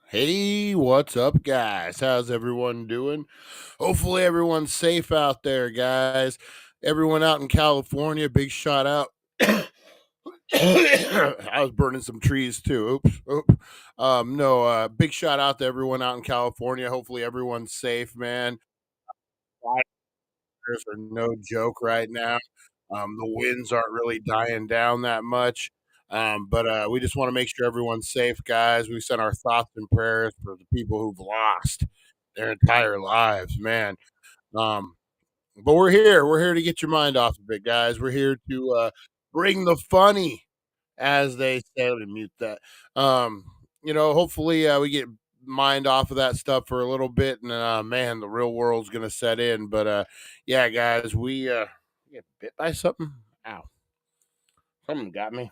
Hey, what's up, guys? How's everyone doing? Hopefully, everyone's safe out there, guys. Everyone out in California, big shout out. I was burning some trees too. Oops. Oops. No, big shout out to everyone out in California. Hopefully, everyone's safe, man. Fires are no joke right now. The winds aren't really dying down that much. But we just want to make sure everyone's safe, guys. We send our thoughts and prayers for the people who've lost their entire lives, man. Um, but we're here. We're here to get your mind off of it, guys. We're here to bring the funny, as they say. Let me mute that. Um, hopefully we get mind off of that stuff for a little bit, and man, the real world's gonna set in. But yeah, guys, we get bit by something. Ow! Something got me.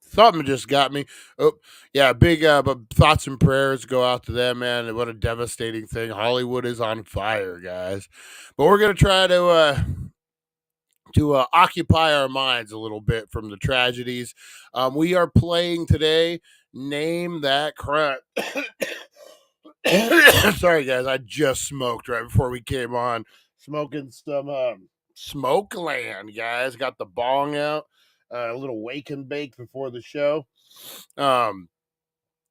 Something just got me. Oh, yeah, big but thoughts and prayers go out to them, man. What a devastating thing. Hollywood is on fire, guys. But we're gonna try to occupy our minds a little bit from the tragedies. We are playing today. Name that crime. Sorry, guys. I just smoked right before we came on. Smoking some smoke land, guys. Got the bong out. A little wake and bake before the show. Um,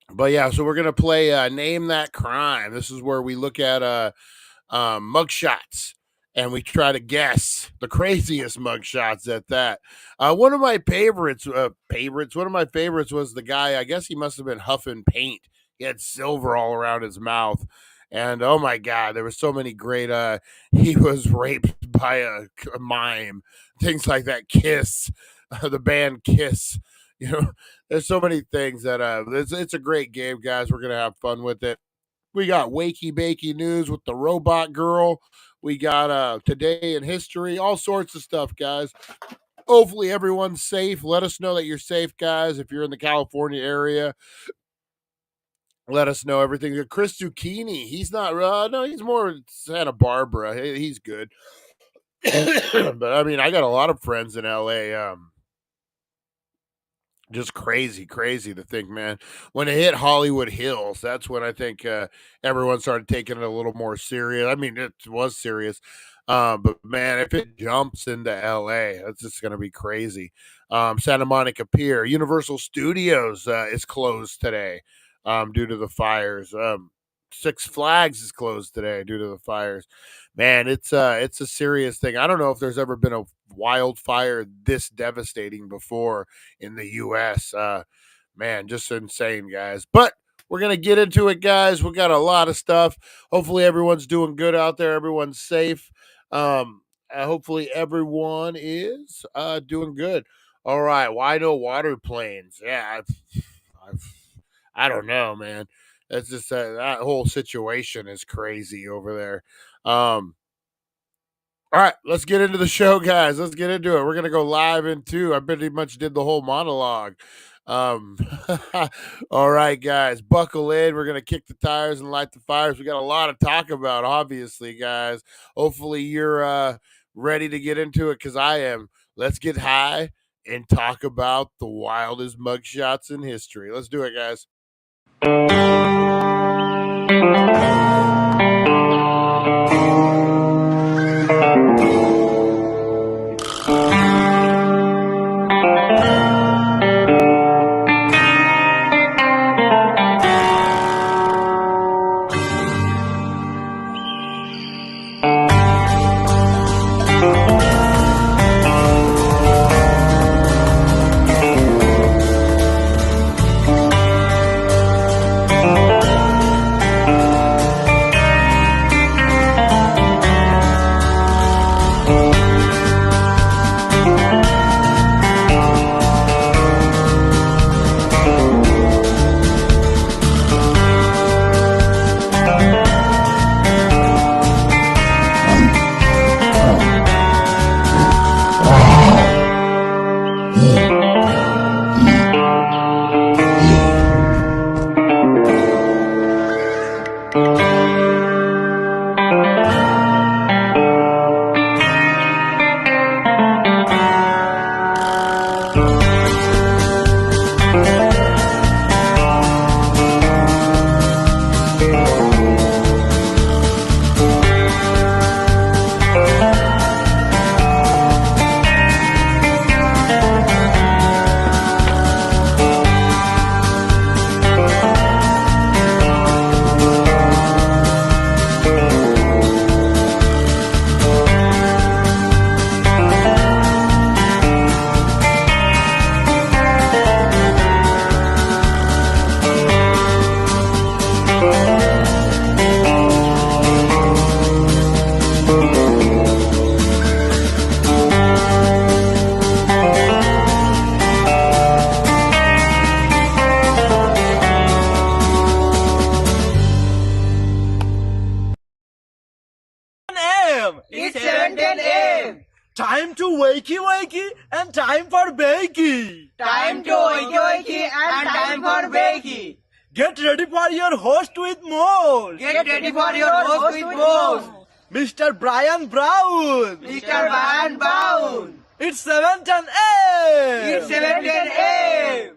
but yeah, so we're gonna play Name That Crime. This is where we look at mugshots and we try to guess the craziest mugshots at that. One of my favorites, one of my favorites was the guy. I guess he must have been huffing paint. He had silver all around his mouth. And oh my God, there were so many great. He was raped by a mime, things like that. Kiss, the band Kiss. You know, there's so many things that it's a great game, guys. We're gonna have fun with it. We got Wakey Bakey News with the robot girl. We got Today in History, all sorts of stuff, guys. Hopefully everyone's safe. Let us know that you're safe, guys. If you're in the California area, let us know everything. Chris Zucchini, he's not, no, he's more Santa Barbara. He's good. But I mean, I got a lot of friends in LA. Just crazy, crazy to think, man. When it hit Hollywood Hills, that's when I think everyone started taking it a little more serious. I mean, it was serious, but man, if it jumps into LA, that's just going to be crazy. Santa Monica Pier, Universal Studios is closed today due to the fires. Six Flags is closed today due to the fires. Man, it's a serious thing. I don't know if there's ever been a wildfire this devastating before in the US. Man, just insane, guys. But we're going to get into it, guys. We got a lot of stuff. Hopefully everyone's doing good out there. Everyone's safe. Hopefully everyone is doing good. All right. Why no water planes? Yeah, I don't know, man. That's just that whole situation is crazy over there. All right, let's get into the show, guys. Let's get into it. We're gonna go live into. I pretty much did the whole monologue. Um, all right, guys, buckle in. We're gonna kick the tires and light the fires. We got a lot to talk about, obviously, guys. Hopefully, you're ready to get into it because I am. Let's get high and talk about the wildest mugshots in history. Let's do it, guys. to Wakey Wakey and time for Bakey. Time to Wakey Wakey and time for Bakey. Get ready for your host with more. Get ready for your host with more. Mr. Brian Brown. Mr. Brian Brown. It's 7:10 a.m. It's 7:10 a.m.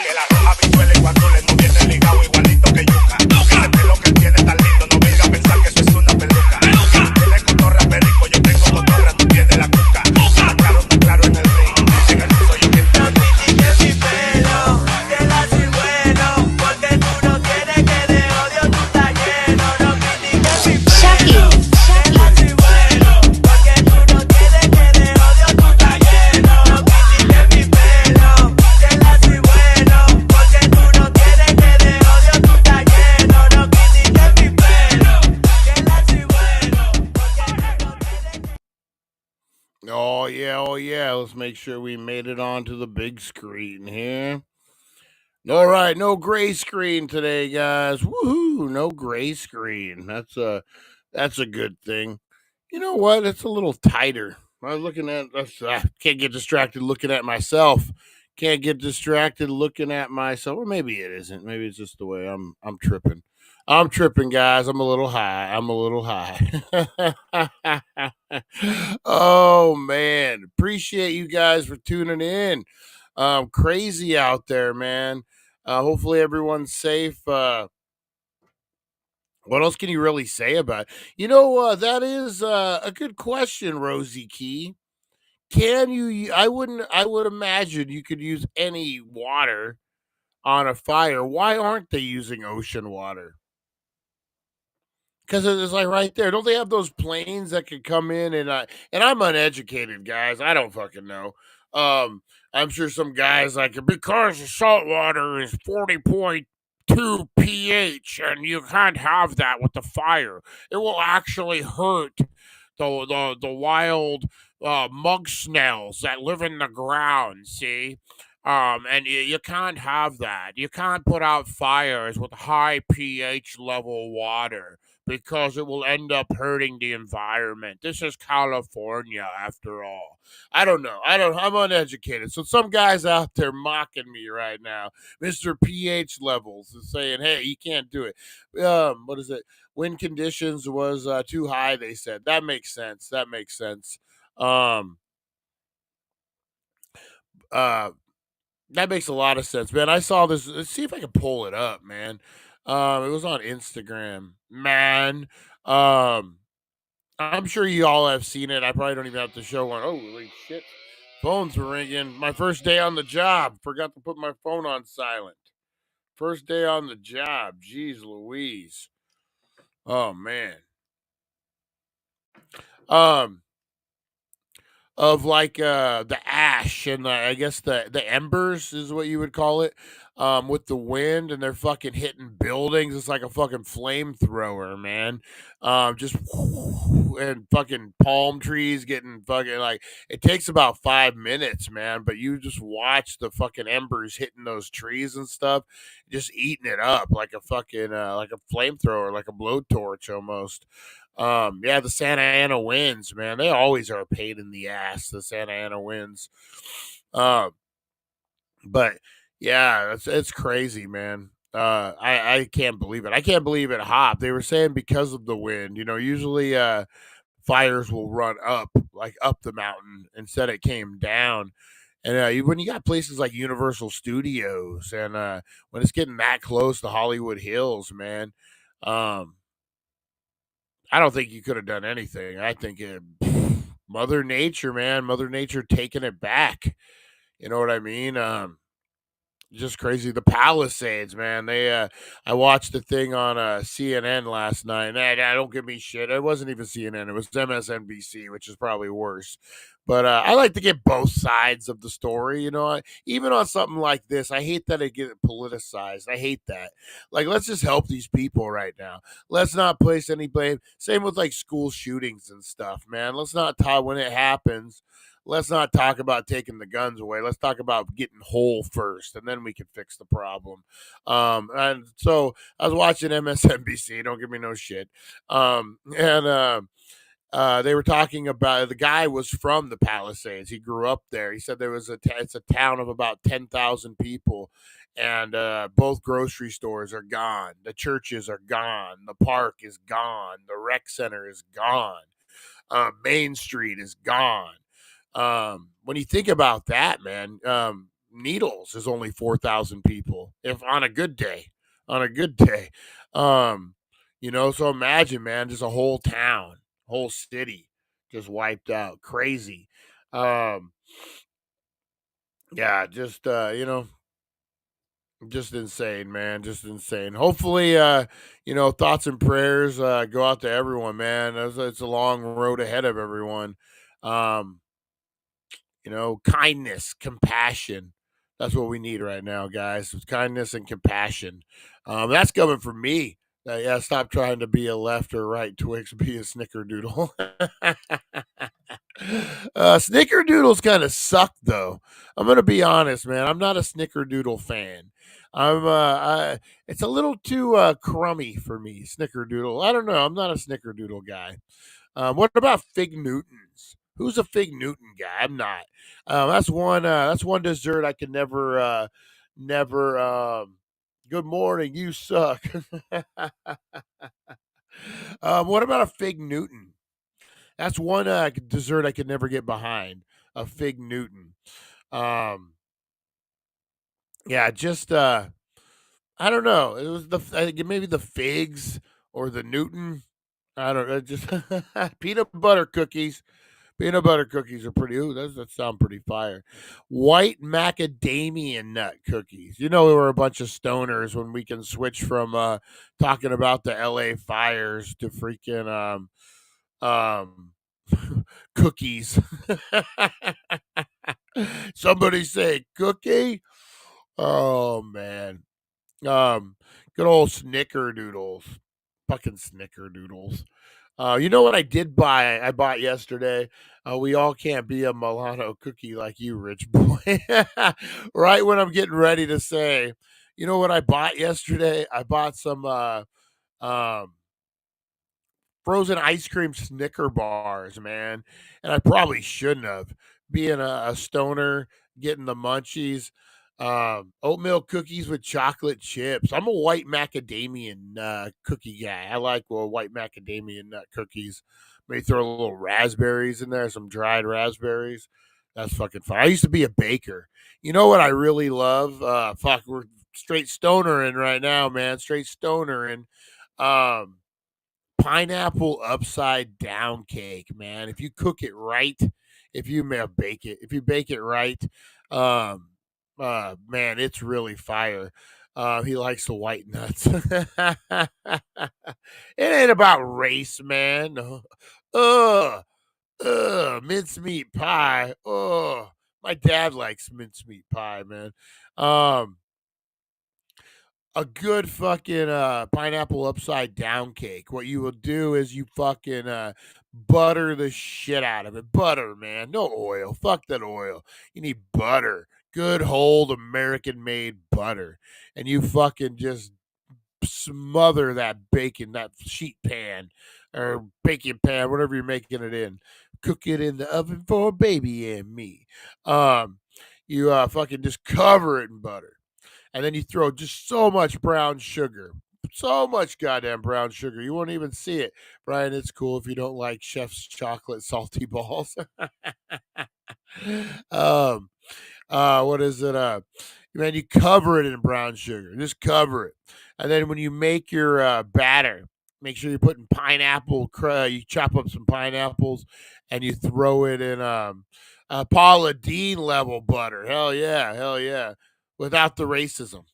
Que la roja pichuela y cuando le viene ligado igualito que yuca. Ese pelo que tiene tan lindo, no venga a pensar que eso es una peluca. Tiene cotorra perico, yo tengo cotorra, tú tienes la cuca. Está claro en el ring. En el piso yo quiero. No critiques mi pelo, que la soy bueno, porque tú no tienes que de odio tú estás lleno. No critiques mi pelo, que la soy bueno, porque tú no tienes que de odio tú estás lleno. No critiques mi pelo, que la soy bueno, porque tú no tienes que de odio tú estás lleno. No critiques mi pelo, que la soy bueno, porque tú no tienes que. Oh yeah. Let's make sure we made it onto the big screen here. All right, no gray screen today, guys. Woohoo! No gray screen. That's a good thing. You know what? It's a little tighter. I was looking at. Can't get distracted looking at myself. Can't get distracted looking at myself. Or maybe it isn't. Maybe it's just the way I'm tripping. I'm tripping, guys. I'm a little high. Oh man, appreciate you guys for tuning in. Crazy out there, man. Hopefully everyone's safe. What else can you really say about it? You know, that is a good question, Rosie Key. Can you? I would imagine you could use any water on a fire. Why aren't they using ocean water? Because it's like right there. Don't they have those planes that can come in and I'm uneducated, guys. I don't fucking know. I'm sure some guys like because the salt water is 40.2 pH and you can't have that with the fire. It will actually hurt the wild mug snails that live in the ground. See. And you can't have that. You can't put out fires with high pH level water because it will end up hurting the environment. This is California, after all. I don't know. I'm uneducated. So some guys out there mocking me right now, Mr. pH levels, is saying, "Hey, you can't do it." What is it? Wind conditions was too high. They said that makes sense. Um, uh, that makes a lot of sense, man. I saw this. Let's see if I can pull it up, man. It was on Instagram, man. I'm sure you all have seen it. I probably don't even have to show one. Holy shit. Phones were ringing. My first day on the job. Forgot to put my phone on silent. First day on the job. Jeez Louise. Oh man. Of like the ash and I guess the embers is what you would call it, with the wind and they're fucking hitting buildings. It's like a fucking flamethrower, man. Just and fucking palm trees getting fucking like it takes about 5 minutes, man. But you just watch the fucking embers hitting those trees and stuff, just eating it up like a fucking like a flamethrower, like a blowtorch almost. Yeah, the Santa Ana winds, man. They always are a pain in the ass, the Santa Ana winds. But yeah, it's crazy, man. I can't believe it. I can't believe it hot. They were saying because of the wind, usually fires will run up, like up the mountain. Instead it came down. And when you got places like Universal Studios and when it's getting that close to Hollywood Hills, man, I don't think you could have done anything. I think Mother Nature, man, Mother Nature taking it back. You know what I mean? Just crazy. The Palisades, man. I watched the thing on CNN last night. Nah, don't give me shit. It wasn't even CNN. It was MSNBC, which is probably worse. But I like to get both sides of the story. Even on something like this, I hate that it gets politicized. I hate that. Like, let's just help these people right now. Let's not place any blame. Same with like school shootings and stuff, man. Let's not talk when it happens. Let's not talk about taking the guns away. Let's talk about getting whole first, and then we can fix the problem. And so I was watching MSNBC. Don't give me no shit. And they were talking about the guy was from the Palisades. He grew up there. He said there was it's a town of about 10,000 people, and both grocery stores are gone. The churches are gone. The park is gone. The rec center is gone. Main Street is gone. When you think about that, man, Needles is only 4,000 people if on a good day. On a good day, um, so imagine, man, just a whole town, whole city, just wiped out, crazy. Um, yeah, just insane, man, just insane. Hopefully, thoughts and prayers go out to everyone, man. It's a long road ahead of everyone. Um, kindness, compassion. That's what we need right now, guys. It's kindness and compassion. That's coming from me. Yeah, stop trying to be a left or right Twix. Be a snickerdoodle. Snickerdoodles kind of suck, though. I'm gonna be honest, man. I'm not a snickerdoodle fan. It's a little too crummy for me. Snickerdoodle. I don't know. I'm not a snickerdoodle guy. What about Fig Newtons? Who's a Fig Newton guy? I'm not. That's one. That's one dessert I can never. Good morning. You suck. What about a Fig Newton? That's one dessert I could never get behind. A Fig Newton. Um, yeah, just I don't know. It was I think maybe the figs or the Newton. I don't know. Just peanut butter cookies. Peanut butter cookies are pretty. Ooh, that sound pretty fire. White macadamia nut cookies. We're a bunch of stoners when we can switch from talking about the L.A. fires to freaking um cookies. Somebody say cookie. Oh man. Um, Good old snickerdoodles. Fucking snickerdoodles. You know what I did buy? I bought yesterday. We all can't be a Milano cookie like you, rich boy. Right when I'm getting ready to say, you know what I bought yesterday? I bought some um, frozen ice cream Snicker bars, man. And I probably shouldn't have. Being a stoner, getting the munchies, oatmeal cookies with chocolate chips. I'm a white macadamia cookie guy. I like white macadamia nut cookies. Maybe throw a little raspberries in there, some dried raspberries. That's fucking fun. I used to be a baker. You know what I really love? We're straight stoner in right now, man. Straight stoner in. Um, Pineapple upside down cake, man. If you cook it right, if you bake it, if you bake it right, um, man, it's really fire. He likes the white nuts. It ain't about race, man. Ugh, mincemeat pie. Oh, my dad likes mincemeat pie, man. Um, a good fucking pineapple upside down cake. What you will do is you fucking butter the shit out of it. Butter, man. No oil. Fuck that oil. You need butter. Good whole American made butter. And you fucking just smother that bacon, that sheet pan or baking pan, whatever you're making it in. Cook it in the oven for baby and me. Um, you fucking just cover it in butter, and then you throw just so much brown sugar. So much goddamn brown sugar. You won't even see it. Brian, it's cool if you don't like Chef's chocolate salty balls. um, what is it? Man, you cover it in brown sugar. Just cover it. And then when you make your batter, make sure you're putting pineapple. You chop up some pineapples and you throw it in Paula Deen level butter. Hell yeah, hell yeah. Without the racism.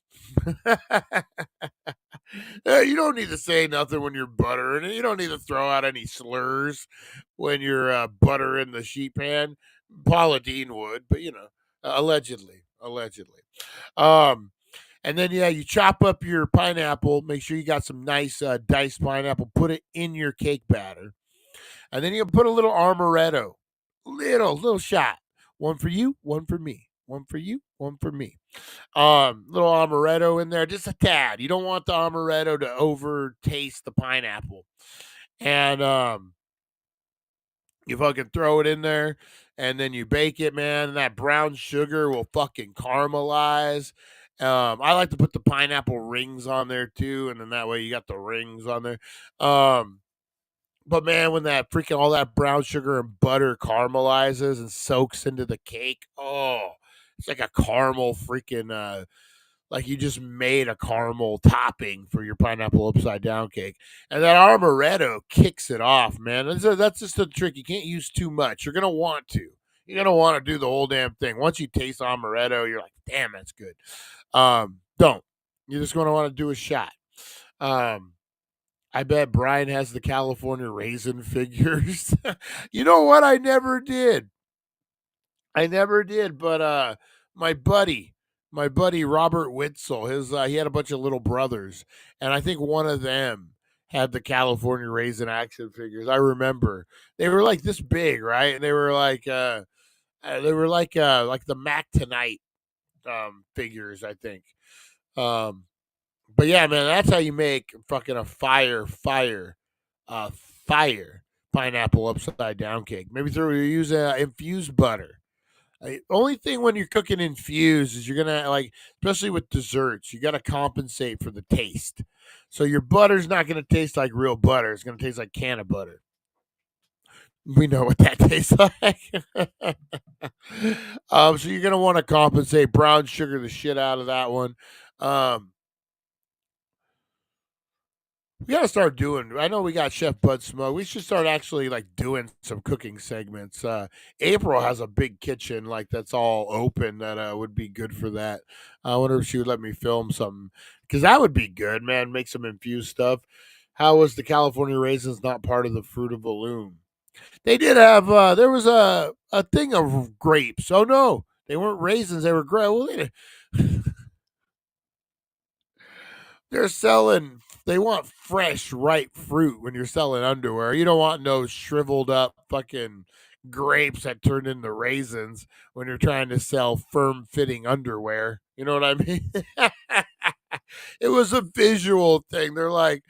You don't need to say nothing when you're buttering. You don't need to throw out any slurs when you're buttering the sheet pan. Paula Deen would, but allegedly, allegedly. Um, and then yeah, you chop up your pineapple. Make sure you got some nice diced pineapple. Put it in your cake batter, and then you put a little amaretto, little shot. One for you, one for me. One for you, one for me. Little amaretto in there, just a tad. You don't want the amaretto to over taste the pineapple. And You fucking throw it in there, and then you bake it, man. And that brown sugar will fucking caramelize. I like to put the pineapple rings on there too, and then that way you got the rings on there. But man, when that freaking all that brown sugar and butter caramelizes and soaks into the cake, oh, it's like a caramel freaking like you just made a caramel topping for your pineapple upside down cake. And that amaretto kicks it off, man. That's just the trick. You can't use too much. You're going to want to. You're going to want to do the whole damn thing. Once you taste amaretto, you're like, damn, that's good. Don't. You're just going to want to do a shot. I bet Brian has the California raisin figures. You know what? I never did, but my buddy Robert Witzel, he had a bunch of little brothers, and I think one of them had the California raisin action figures. I remember they were like this big, right? And they were like the Mac Tonight figures, I think. But yeah, man, that's how you make fucking a fire pineapple upside down cake. Maybe use infused butter. Only thing when you're cooking infused is you're gonna especially with desserts, you gotta compensate for the taste. So your butter's not gonna taste like real butter. It's gonna taste like can of butter. We know what that tastes like. So you're gonna want to compensate, brown sugar the shit out of that one. We got to start doing. I know we got Chef Bud Smoke. We should start actually doing some cooking segments. April has a big kitchen that's all open that would be good for that. I wonder if she would let me film something because that would be good, man. Make some infused stuff. How was the California raisins not part of the fruit of the loom? They did have. There was a thing of grapes. Oh no, they weren't raisins. They were grapes. Well, they're selling. They want fresh, ripe fruit when you're selling underwear. You don't want no shriveled up fucking grapes that turn into raisins when you're trying to sell firm fitting underwear. You know what I mean? It was a visual thing. They're like,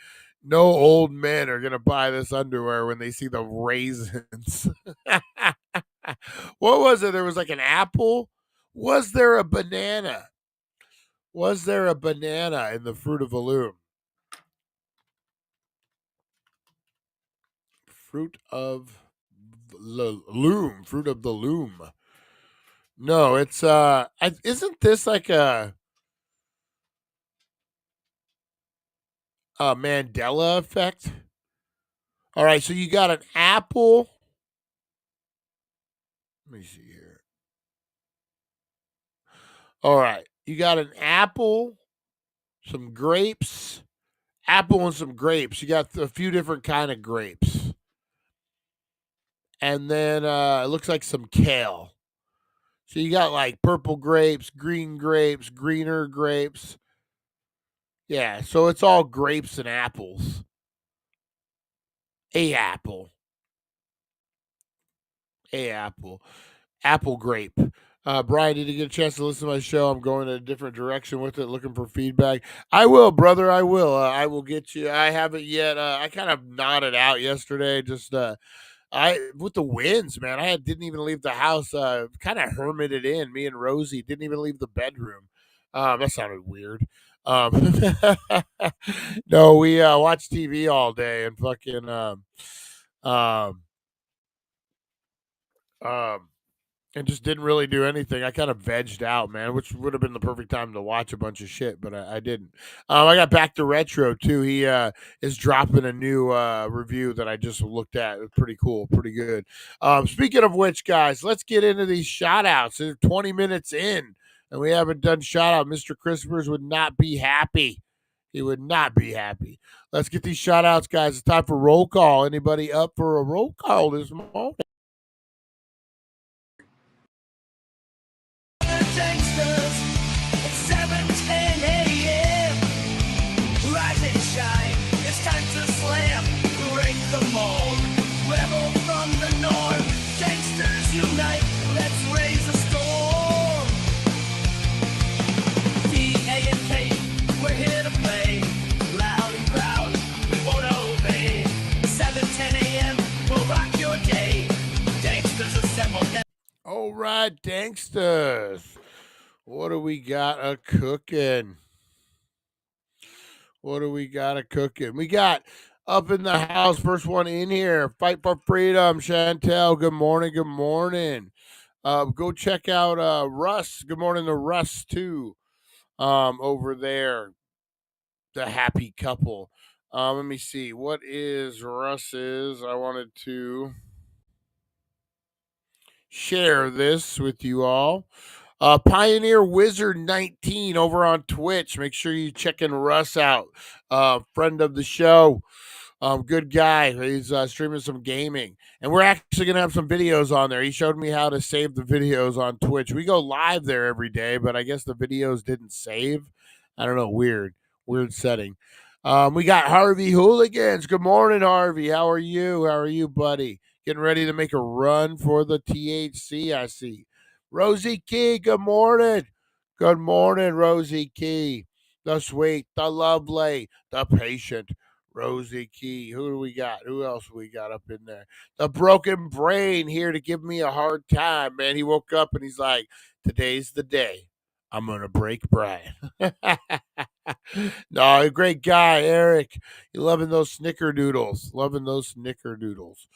no old men are going to buy this underwear when they see the raisins. What was it? There was an apple. Was there a banana? Was there a banana in the fruit of the loom? Fruit of the loom. Fruit of the loom. No, it's isn't this like a Mandela effect? All right, so you got an apple. Let me see here. All right, you got an apple, some grapes, apple and some grapes. You got a few different kind of grapes. And then it looks like some kale. So you got purple grapes, greener grapes. Yeah, so it's all grapes and apples. A apple. Apple grape. Brian, did you get a chance to listen to my show? I'm going in a different direction with it, looking for feedback. I will, brother. I will. I will get you. I haven't yet. I kind of nodded out yesterday. Just with the winds, man. I didn't even leave the house. Kind of hermited in. Me and Rosie didn't even leave the bedroom. That sounded weird. No, we watched TV all day and fucking and just didn't really do anything. I kind of vegged out, man, which would have been the perfect time to watch a bunch of shit, but I didn't. I got back to retro too. He is dropping a new review that I just looked at. It's pretty cool, pretty good. Speaking of which, guys, let's get into these shout outs. They're 20 minutes in and we haven't done shout out. Mr. Crispers would not be happy. He would not be happy. Let's get these shout outs, guys. It's time for roll call. Anybody up for a roll call this morning? It's 7:10 a.m. Rise and shine. It's time to slam. Break the mold. Rebel from the north. Gangsters unite. Let's raise a storm. D-A-N-K. We're here to play. Loud and proud. We won't obey. 7:10 a.m. We'll rock your day. right, Danksters. What do we got a cooking? What do we got a cooking? We got up in the house, first one in here. Fight for freedom, Chantel. Good morning. Good morning. Go check out Russ. Good morning to Russ too. Over there, the happy couple. Let me see. What is Russ's? I wanted to share this with you all. Pioneer Wizard 19 over on Twitch. Make sure you checking Russ out. Friend of the show. Good guy. He's streaming some gaming. And we're actually going to have some videos on there. He showed me how to save the videos on Twitch. We go live there every day, but I guess the videos didn't save. I don't know. Weird setting. We got Harvey Hooligans. Good morning, Harvey. How are you? How are you, buddy? Getting ready to make a run for the THC, I see. Rosie Key, good morning. Good morning, Rosie Key. The sweet, the lovely, the patient, Rosie Key. Who do we got? Who else we got up in there? The broken brain here to give me a hard time, man. He woke up and he's like, today's the day. I'm going to break Brian. No, a great guy, Eric. You loving those snickerdoodles. Loving those snickerdoodles.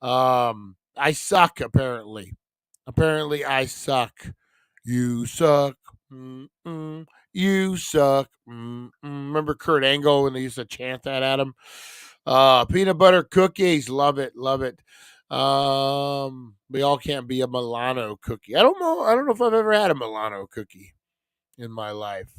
I suck, apparently. Apparently, I suck. You suck. Mm-mm. You suck. Mm-mm. Remember Kurt Angle when they used to chant that at him? Peanut butter cookies. Love it. Love it. We all can't be a Milano cookie. I don't know. I don't know if I've ever had a Milano cookie in my life.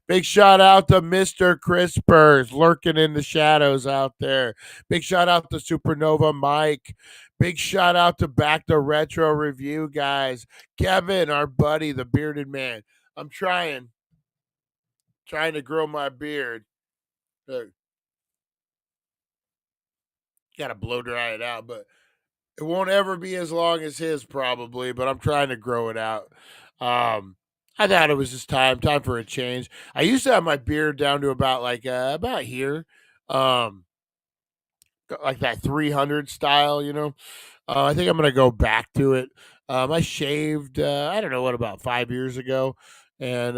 Big shout out to Mr. Crispers lurking in the shadows out there. Big shout out to Supernova Mike. Big shout out to Back to Retro Review guys. Kevin, our buddy, the bearded man. I'm trying to grow my beard. Got to blow dry it out, but it won't ever be as long as his probably, but I'm trying to grow it out. I thought it was just time for a change. I used to have my beard down to about about here. Like that 300 style, you know. I think I'm going to go back to it. I shaved I don't know what about 5 years ago, and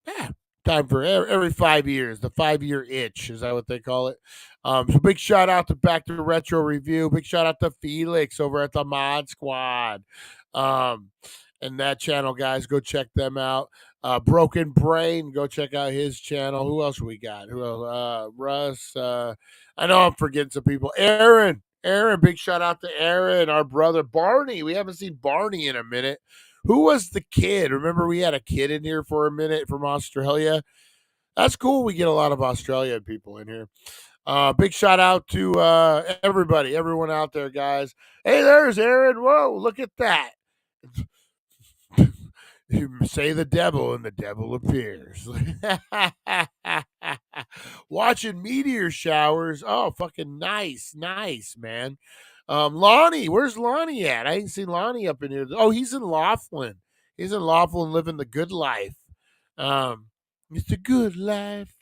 yeah, time for every 5 years. The 5-year itch, is that what they call it? So big shout out to Back to Retro Review. Big shout out to Felix over at the Mod Squad. And that channel, guys, go check them out. Broken Brain, go check out his channel. Who else we got? Who else? Russ. I know I'm forgetting some people. Aaron, big shout out to Aaron, our brother. Barney, we haven't seen Barney in a minute. Who was the kid? Remember we had a kid in here for a minute from Australia? That's cool. We get a lot of Australian people in here. Big shout out to everyone out there, guys. Hey, there's Aaron. Whoa, look at that. You say the devil and the devil appears. Watching meteor showers. Oh, fucking nice, man. Lonnie, where's Lonnie at? I ain't seen Lonnie up in here. Oh, he's in Laughlin. He's in Laughlin living the good life. It's a good life.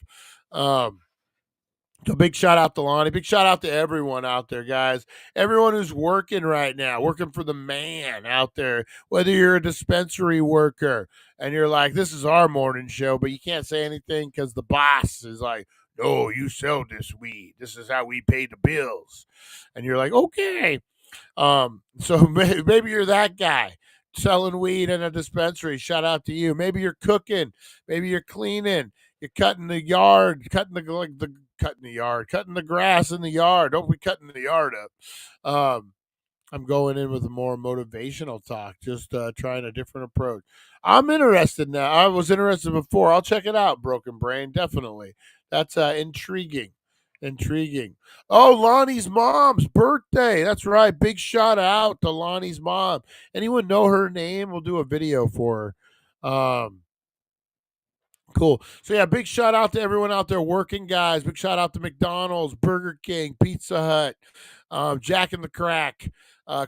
So big shout out to Lonnie. Big shout out to everyone out there, guys. Everyone who's working right now, working for the man out there. Whether you're a dispensary worker and you're like, this is our morning show, but you can't say anything because the boss is like, no, you sell this weed. This is how we pay the bills. And you're like, okay. So maybe you're that guy selling weed in a dispensary. Shout out to you. Maybe you're cooking. Maybe you're cleaning. You're cutting the yard, cutting the grass in the yard. Don't be cutting the yard up. I'm going in with a more motivational talk, just trying a different approach. I'm interested now. I was interested before. I'll check it out, Broken Brain. Definitely. That's intriguing. Oh, Lonnie's mom's birthday. That's right. Big shout out to Lonnie's mom. Anyone know her name? We'll do a video for her. Cool. So yeah, big shout out to everyone out there working, guys. Big shout out to McDonald's, Burger King, Pizza Hut, Jack in the Crack,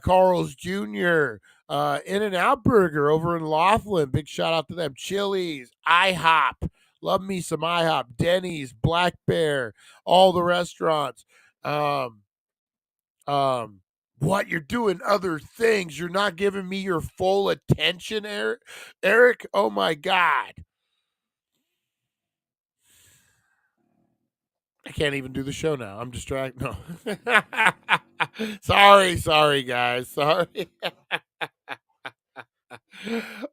Carl's Jr., In-N-Out Burger over in Laughlin. Big shout out to them. Chili's, IHOP. Love me some IHOP. Denny's, Black Bear, all the restaurants. What? You're doing other things. You're not giving me your full attention, Eric. Eric, oh my God. I can't even do the show now. I'm distracted. No. sorry, guys. Sorry.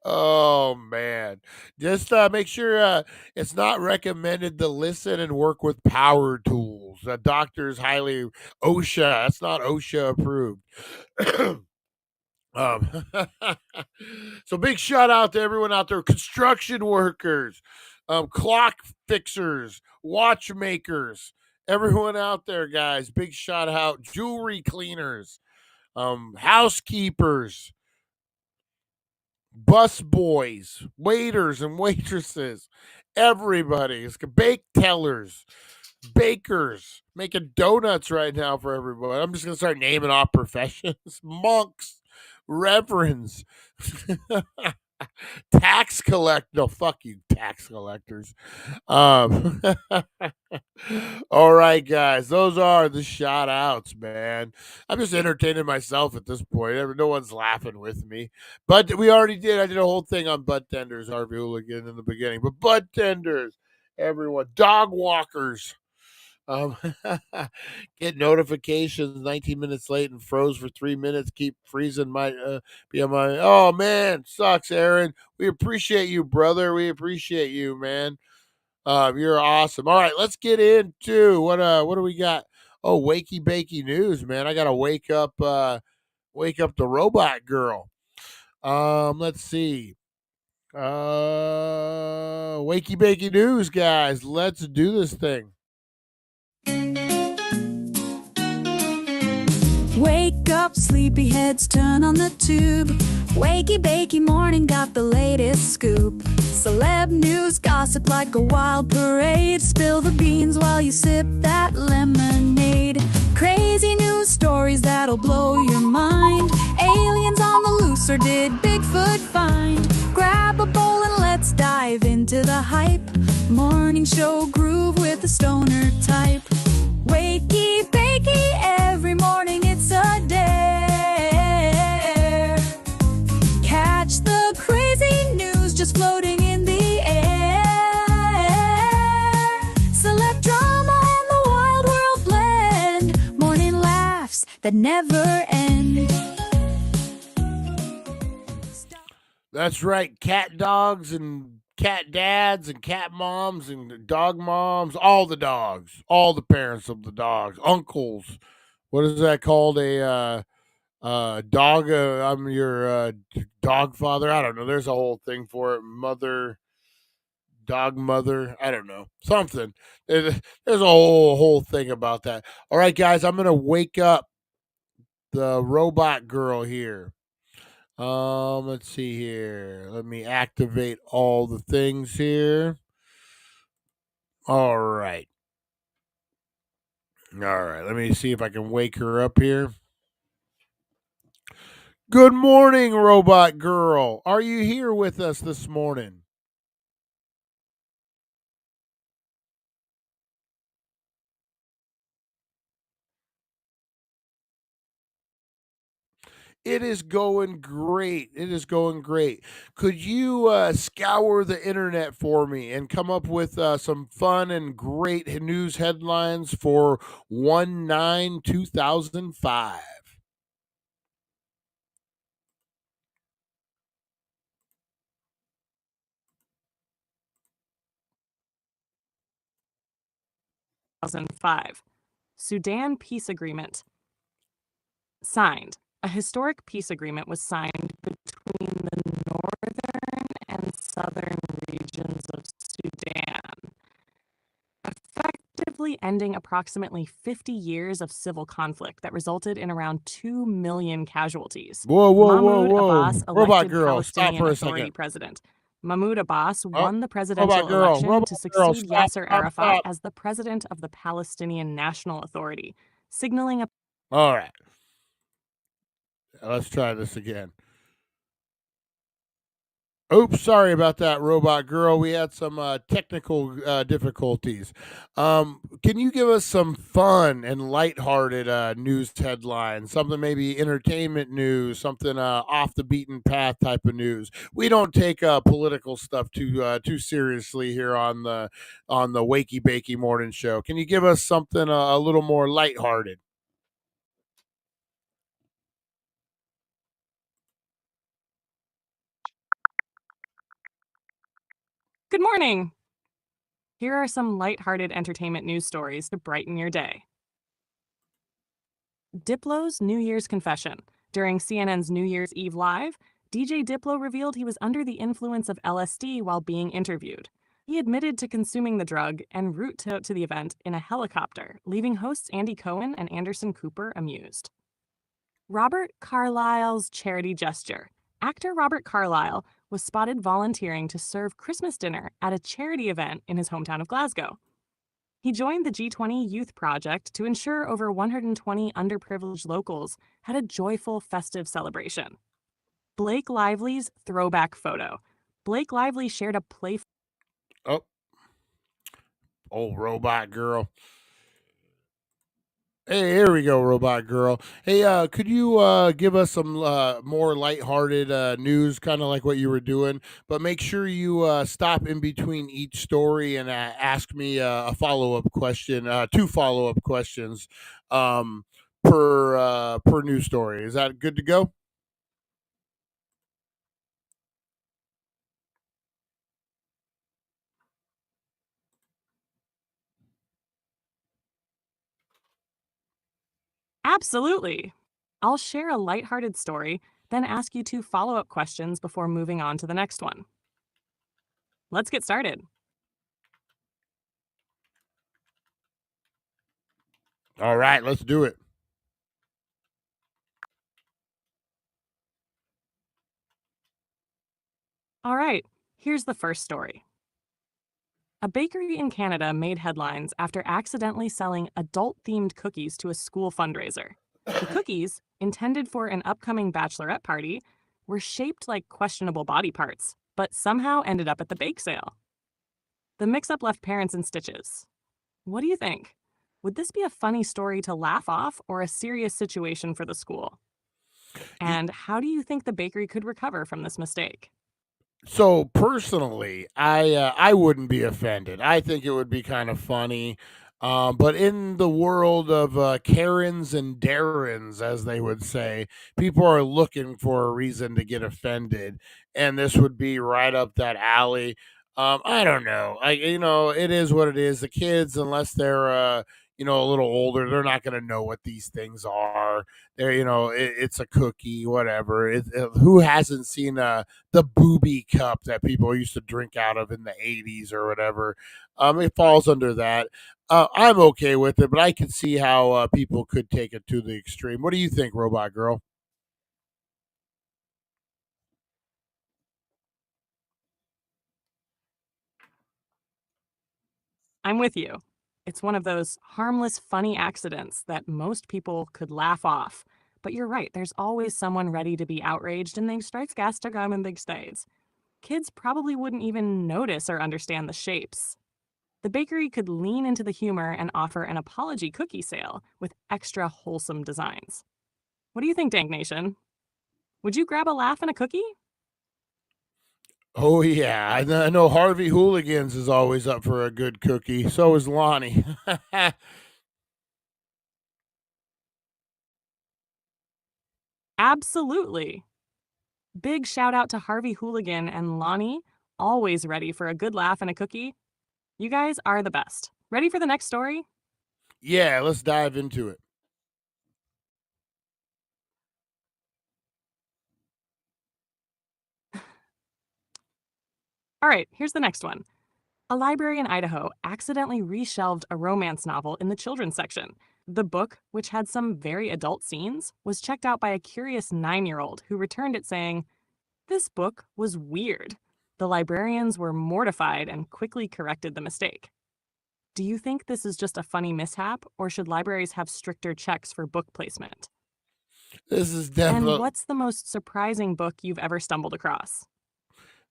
Oh man. Just make sure it's not recommended to listen and work with power tools. Doctors highly OSHA. That's not OSHA approved. Um, so big shout out to everyone out there, construction workers, clock fixers, watchmakers, everyone out there, guys. Big shout out, jewelry cleaners, housekeepers, bus boys, waiters and waitresses, everybody. It's bake tellers, bakers, making donuts right now for everybody. I'm just gonna start naming off professions: monks, reverends, tax collect. No, fuck you, tax collectors. Um, all right, guys, those are the shout outs, man. I'm just entertaining myself at this point. No one's laughing with me, but we already did. I did a whole thing on butt tenders, Harvey Hooligan in the beginning, but butt tenders, everyone, dog walkers. Um, get notifications 19 minutes late and froze for 3 minutes. Keep freezing my be on my. Oh man, sucks, Aaron. We appreciate you, brother. We appreciate you, man. You're awesome. All right, let's get into what do we got? Oh, wakey bakey news, man. I gotta wake up the robot girl. Let's see. Wakey bakey news, guys. Let's do this thing. Wake up, sleepyheads, turn on the tube. Wakey bakey morning got the latest scoop. Celeb news, gossip like a wild parade. Spill the beans while you sip that lemonade. Crazy news stories that'll blow your mind. Aliens on the loose, or did Bigfoot find? Grab a bowl and let's dive into the hype. Morning show groove with the stoner type. Wakey bakey, every morning it's a dare. Catch the crazy news just floating in the air. Celeb drama and the wild world blend. Morning laughs that never end. That's right, cat dogs and cat dads and cat moms and dog moms, all the dogs, all the parents of the dogs, uncles. What is that called? A dog. I'm your dog father. I don't know. There's a whole thing for it. Mother, dog mother. I don't know. Something. There's a whole thing about that. All right, guys. I'm gonna wake up the robot girl here. Let's see here. Let me activate all the things here. All right. All right. Let me see if I can wake her up here. Good morning, robot girl. Are you here with us this morning? It is going great. It is going great. Could you scour the internet for me and come up with some fun and great news headlines for 1/9/2005? Sudan peace agreement signed. A historic peace agreement was signed between the northern and southern regions of Sudan, effectively ending approximately 50 years of civil conflict that resulted in around 2 million casualties. Whoa, Mahmoud Abbas robot elected girl, stop Palestinian for a Authority second. president. Mahmoud Abbas Oh, won the robot presidential girl, election robot to girl, succeed stop, Yasser stop, Arafat stop. as the president of the Palestinian National Authority, signaling a All right. Let's try this again. Oops, sorry about that, Robot Girl. We had some technical difficulties. Can you give us some fun and lighthearted news headlines? Something maybe entertainment news, something off the beaten path type of news. We don't take political stuff too seriously here on the Wakey Bakey Morning Show. Can you give us something a little more lighthearted? Good morning. Here are some lighthearted entertainment news stories to brighten your day. Diplo's New Year's confession. During CNN's New Year's Eve Live, DJ Diplo revealed he was under the influence of LSD while being interviewed. He admitted to consuming the drug en route to the event in a helicopter, leaving hosts Andy Cohen and Anderson Cooper amused. Robert Carlyle's charity gesture. Actor Robert Carlyle was spotted volunteering to serve Christmas dinner at a charity event in his hometown of Glasgow. He joined the G20 Youth Project to ensure over 120 underprivileged locals had a joyful, festive celebration. Blake Lively's throwback photo. Blake Lively shared a playful. Oh, old Robot Girl. Hey, here we go, Robot Girl. Hey, could you give us some more lighthearted news, kind of like what you were doing? But make sure you stop in between each story and ask me a follow-up question, two follow-up questions um, per news story. Is that good to go? Absolutely. I'll share a lighthearted story, then ask you two follow-up questions before moving on to the next one. Let's get started. All right, let's do it. All right, here's the first story. A bakery in Canada made headlines after accidentally selling adult-themed cookies to a school fundraiser. The cookies, intended for an upcoming bachelorette party, were shaped like questionable body parts, but somehow ended up at the bake sale. The mix-up left parents in stitches. What do you think? Would this be a funny story to laugh off or a serious situation for the school? And how do you think the bakery could recover from this mistake? So personally, I wouldn't be offended. I think it would be kind of funny. But in the world of Karens and Darrens, as they would say, people are looking for a reason to get offended, and this would be right up that alley. I don't know. It is what it is. The kids, unless they're a little older, they're not going to know what these things are. It's a cookie, whatever. Who hasn't seen the booby cup that people used to drink out of in the 80s or whatever? It falls under that. I'm okay with it, but I can see how people could take it to the extreme. What do you think, Robot Girl? I'm with you. It's one of those harmless, funny accidents that most people could laugh off. But you're right, there's always someone ready to be outraged, and they strikes gas to come in big states. Kids probably wouldn't even notice or understand the shapes. The bakery could lean into the humor and offer an apology cookie sale with extra wholesome designs. What do you think, Dank Nation? Would you grab a laugh and a cookie? Oh yeah, I know Harvey Hooligans is always up for a good cookie. So is Lonnie. Absolutely. Big shout out to Harvey Hooligan and Lonnie, always ready for a good laugh and a cookie. You guys are the best. Ready for the next story? Yeah, let's dive into it. All right, here's the next one. A library in Idaho accidentally reshelved a romance novel in the children's section. The book, which had some very adult scenes, was checked out by a curious 9-year-old who returned it saying, "This book was weird." The librarians were mortified and quickly corrected the mistake. Do you think this is just a funny mishap, or should libraries have stricter checks for book placement? This is And definitely what's the most surprising book you've ever stumbled across?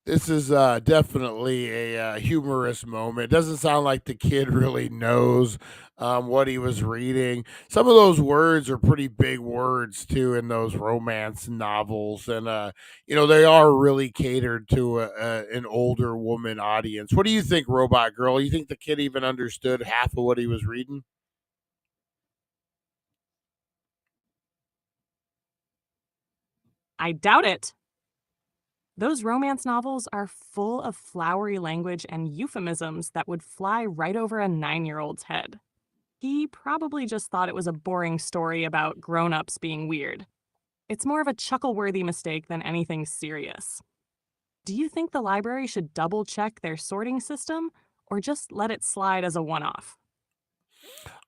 This is definitely a humorous moment. Doesn't sound like the kid really knows what he was reading. Some of those words are pretty big words too in those romance novels, and they are really catered to an older woman audience. What do you think, Robot Girl? You think the kid even understood half of what he was reading? I doubt it. Those romance novels are full of flowery language and euphemisms that would fly right over a 9-year-old's head. He probably just thought it was a boring story about grown-ups being weird. It's more of a chuckle-worthy mistake than anything serious. Do you think the library should double-check their sorting system or just let it slide as a one-off?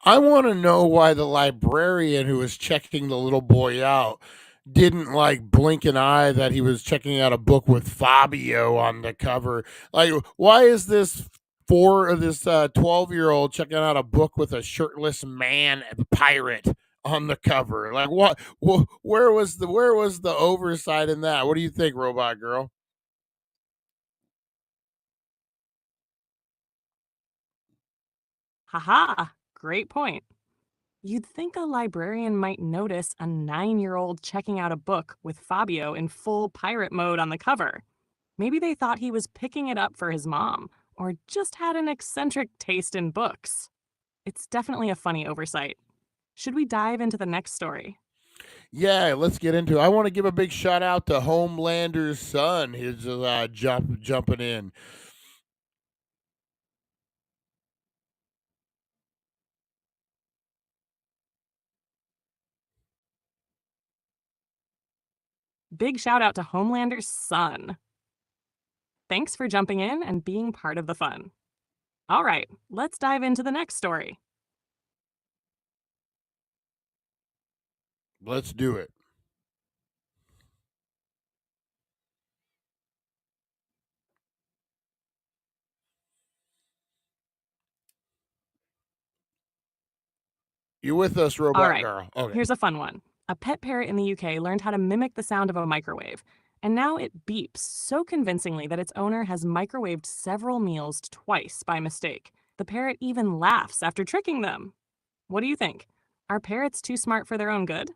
I want to know why the librarian who was checking the little boy out didn't like blink an eye that he was checking out a book with Fabio on the cover. Like, why is this 12-year-old checking out a book with a shirtless man pirate on the cover? Like, what? Where was the oversight in that? What do you think, Robot Girl? Haha, great point. You'd think a librarian might notice a 9-year-old checking out a book with Fabio in full pirate mode on the cover. Maybe they thought he was picking it up for his mom, or just had an eccentric taste in books. It's definitely a funny oversight. Should we dive into the next story? Yeah, let's get into it. I want to give a big shout out to Homelander's son. He's jumping in. Big shout out to Homelander's son. Thanks for jumping in and being part of the fun. All right, let's dive into the next story. Let's do it. You with us, All Robot right, Girl? Okay. here's a fun one. A pet parrot in the UK learned how to mimic the sound of a microwave, and now it beeps so convincingly that its owner has microwaved several meals twice by mistake. The parrot even laughs after tricking them. What do you think? Are parrots too smart for their own good?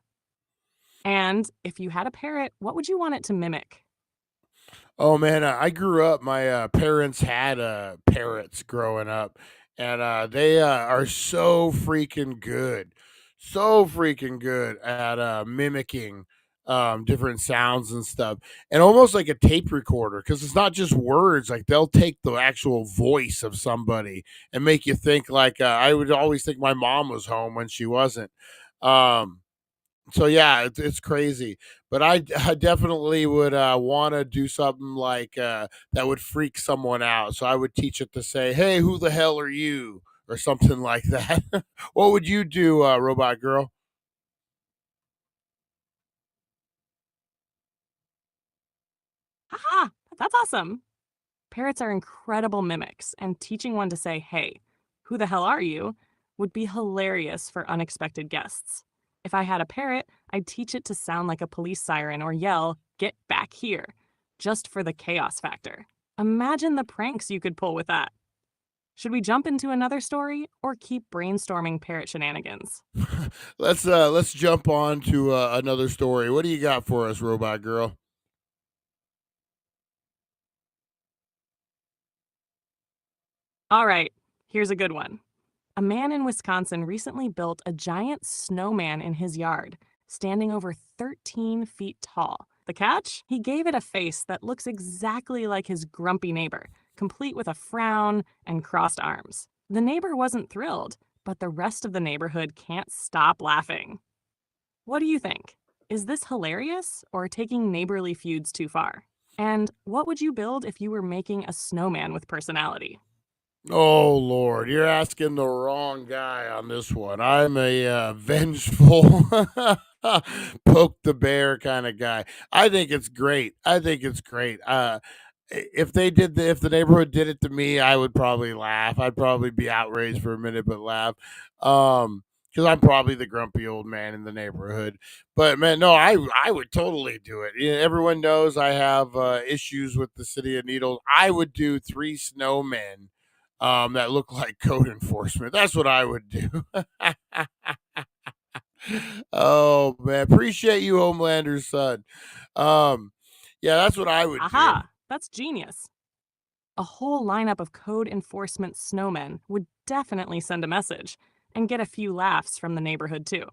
And if you had a parrot, what would you want it to mimic? Oh man, I grew up. My parents had parrots growing up, and they are so freaking good at mimicking different sounds and stuff, and almost like a tape recorder because it's not just words. Like they'll take the actual voice of somebody and make you think. Like I would always think my mom was home when she wasn't. Um, so yeah, it's crazy, but I definitely would want to do something like that would freak someone out. So I would teach it to say, "Hey, who the hell are you?" or something like that. What would you do, Robot Girl? Haha, that's awesome. Parrots are incredible mimics, and teaching one to say, hey, who the hell are you, would be hilarious for unexpected guests. If I had a parrot, I'd teach it to sound like a police siren or yell, get back here, just for the chaos factor. Imagine the pranks you could pull with that. Should we jump into another story or keep brainstorming parrot shenanigans? Let's jump on to another story. What do you got for us, Robot Girl? All right, here's a good one. A man in Wisconsin recently built a giant snowman in his yard, standing over 13 feet tall. The catch? He gave it a face that looks exactly like his grumpy neighbor, complete with a frown and crossed arms. The neighbor wasn't thrilled, but the rest of the neighborhood can't stop laughing. What do you think? Is this hilarious or taking neighborly feuds too far? And what would you build if you were making a snowman with personality? Oh Lord, you're asking the wrong guy on this one. I'm a vengeful, poke the bear kind of guy. I think it's great. I think it's great. If the neighborhood did it to me, I would probably laugh. I'd probably be outraged for a minute, but laugh. because I'm probably the grumpy old man in the neighborhood. But man, no, I would totally do it. Everyone knows I have issues with the city of Needles. I would do 3 snowmen that look like code enforcement. That's what I would do. Oh man, appreciate you, Homelander's son. Yeah, that's what I would do. Aha! That's genius. A whole lineup of code enforcement snowmen would definitely send a message and get a few laughs from the neighborhood, too.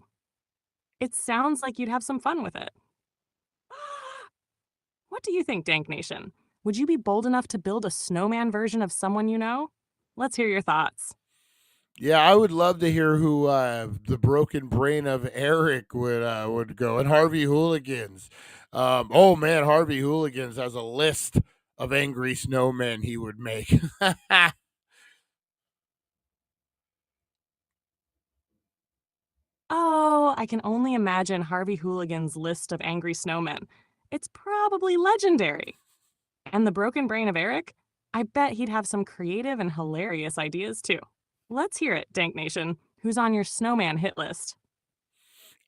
It sounds like you'd have some fun with it. What do you think, Dank Nation? Would you be bold enough to build a snowman version of someone you know? Let's hear your thoughts. Yeah, I would love to hear who the broken brain of Eric would go, and Harvey Hooligans. Oh man, Harvey Hooligans has a list of angry snowmen he would make. Oh, I can only imagine Harvey Hooligan's list of angry snowmen. It's probably legendary. And the broken brain of Eric? I bet he'd have some creative and hilarious ideas too. Let's hear it, Dank Nation. Who's on your snowman hit list?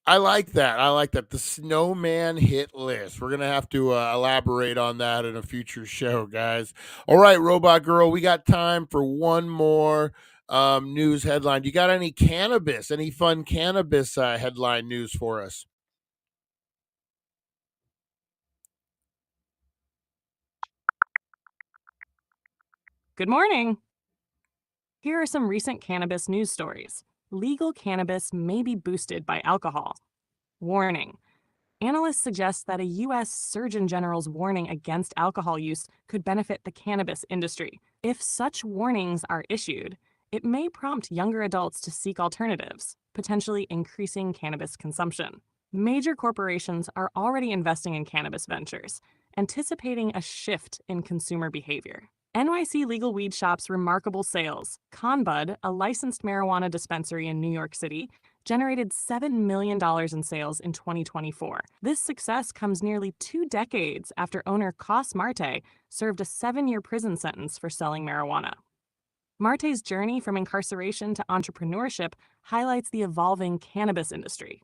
I like that. I like that. The snowman hit list. We're going to have to elaborate on that in a future show, guys. All right, Robot Girl, we got time for one more news headline. You got any cannabis, any fun cannabis headline news for us? Good morning. Here are some recent cannabis news stories. Legal cannabis may be boosted by alcohol. Warning. Analysts suggest that a U.S. Surgeon General's warning against alcohol use could benefit the cannabis industry. If such warnings are issued, it may prompt younger adults to seek alternatives, potentially increasing cannabis consumption. Major corporations are already investing in cannabis ventures, anticipating a shift in consumer behavior. NYC Legal Weed Shop's remarkable sales. Conbud, a licensed marijuana dispensary in New York City, generated $7 million in sales in 2024. This success comes nearly 2 decades after owner Cos Marte served a 7-year prison sentence for selling marijuana. Marte's journey from incarceration to entrepreneurship highlights the evolving cannabis industry.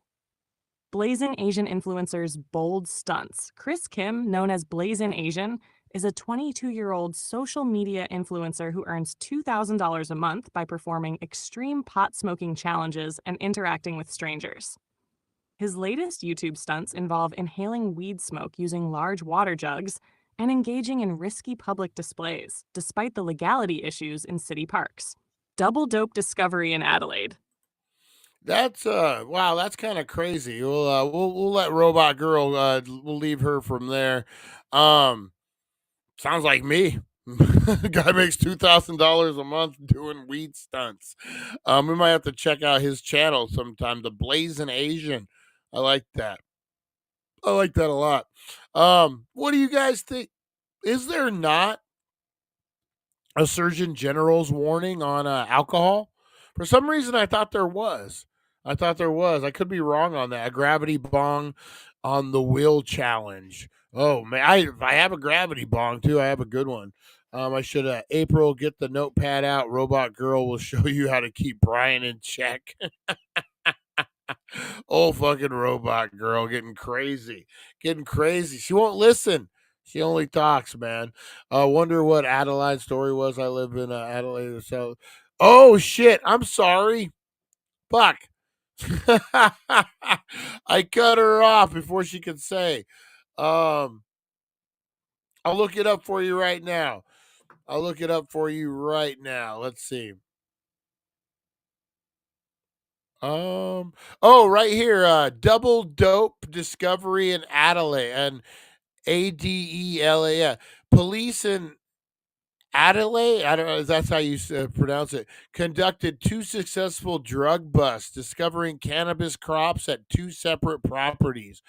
Blazing Asian influencers' bold stunts. Chris Kim, known as Blazing Asian, is a 22-year-old social media influencer who earns $2,000 a month by performing extreme pot smoking challenges and interacting with strangers. His latest YouTube stunts involve inhaling weed smoke using large water jugs and engaging in risky public displays, despite the legality issues in city parks. Double dope discovery in Adelaide. That's wow, that's kind of crazy. We'll let Robot Girl we'll leave her from there. Sounds like me. Guy makes $2,000 a month doing weed stunts. We might have to check out his channel sometime. The Blazing Asian. I like that. I like that a lot. What do you guys think? Is there not a Surgeon General's warning on alcohol? For some reason, I thought there was. I could be wrong on that. A gravity bong on the will challenge. Oh man, I have a gravity bong too. I have a good one. I should April get the notepad out. Robot Girl will show you how to keep Brian in check. Oh fucking Robot Girl, getting crazy. She won't listen. She only talks, man. Wonder what Adelaide's story was. I live in Adelaide. So, oh shit. I'm sorry. Fuck. I cut her off before she could say. I'll look it up for you right now. Let's see. Right here. Double dope discovery in Adelaide and Adela. Police in Adelaide, I don't know if that's how you pronounce it, conducted 2 successful drug busts, discovering cannabis crops at 2 separate properties.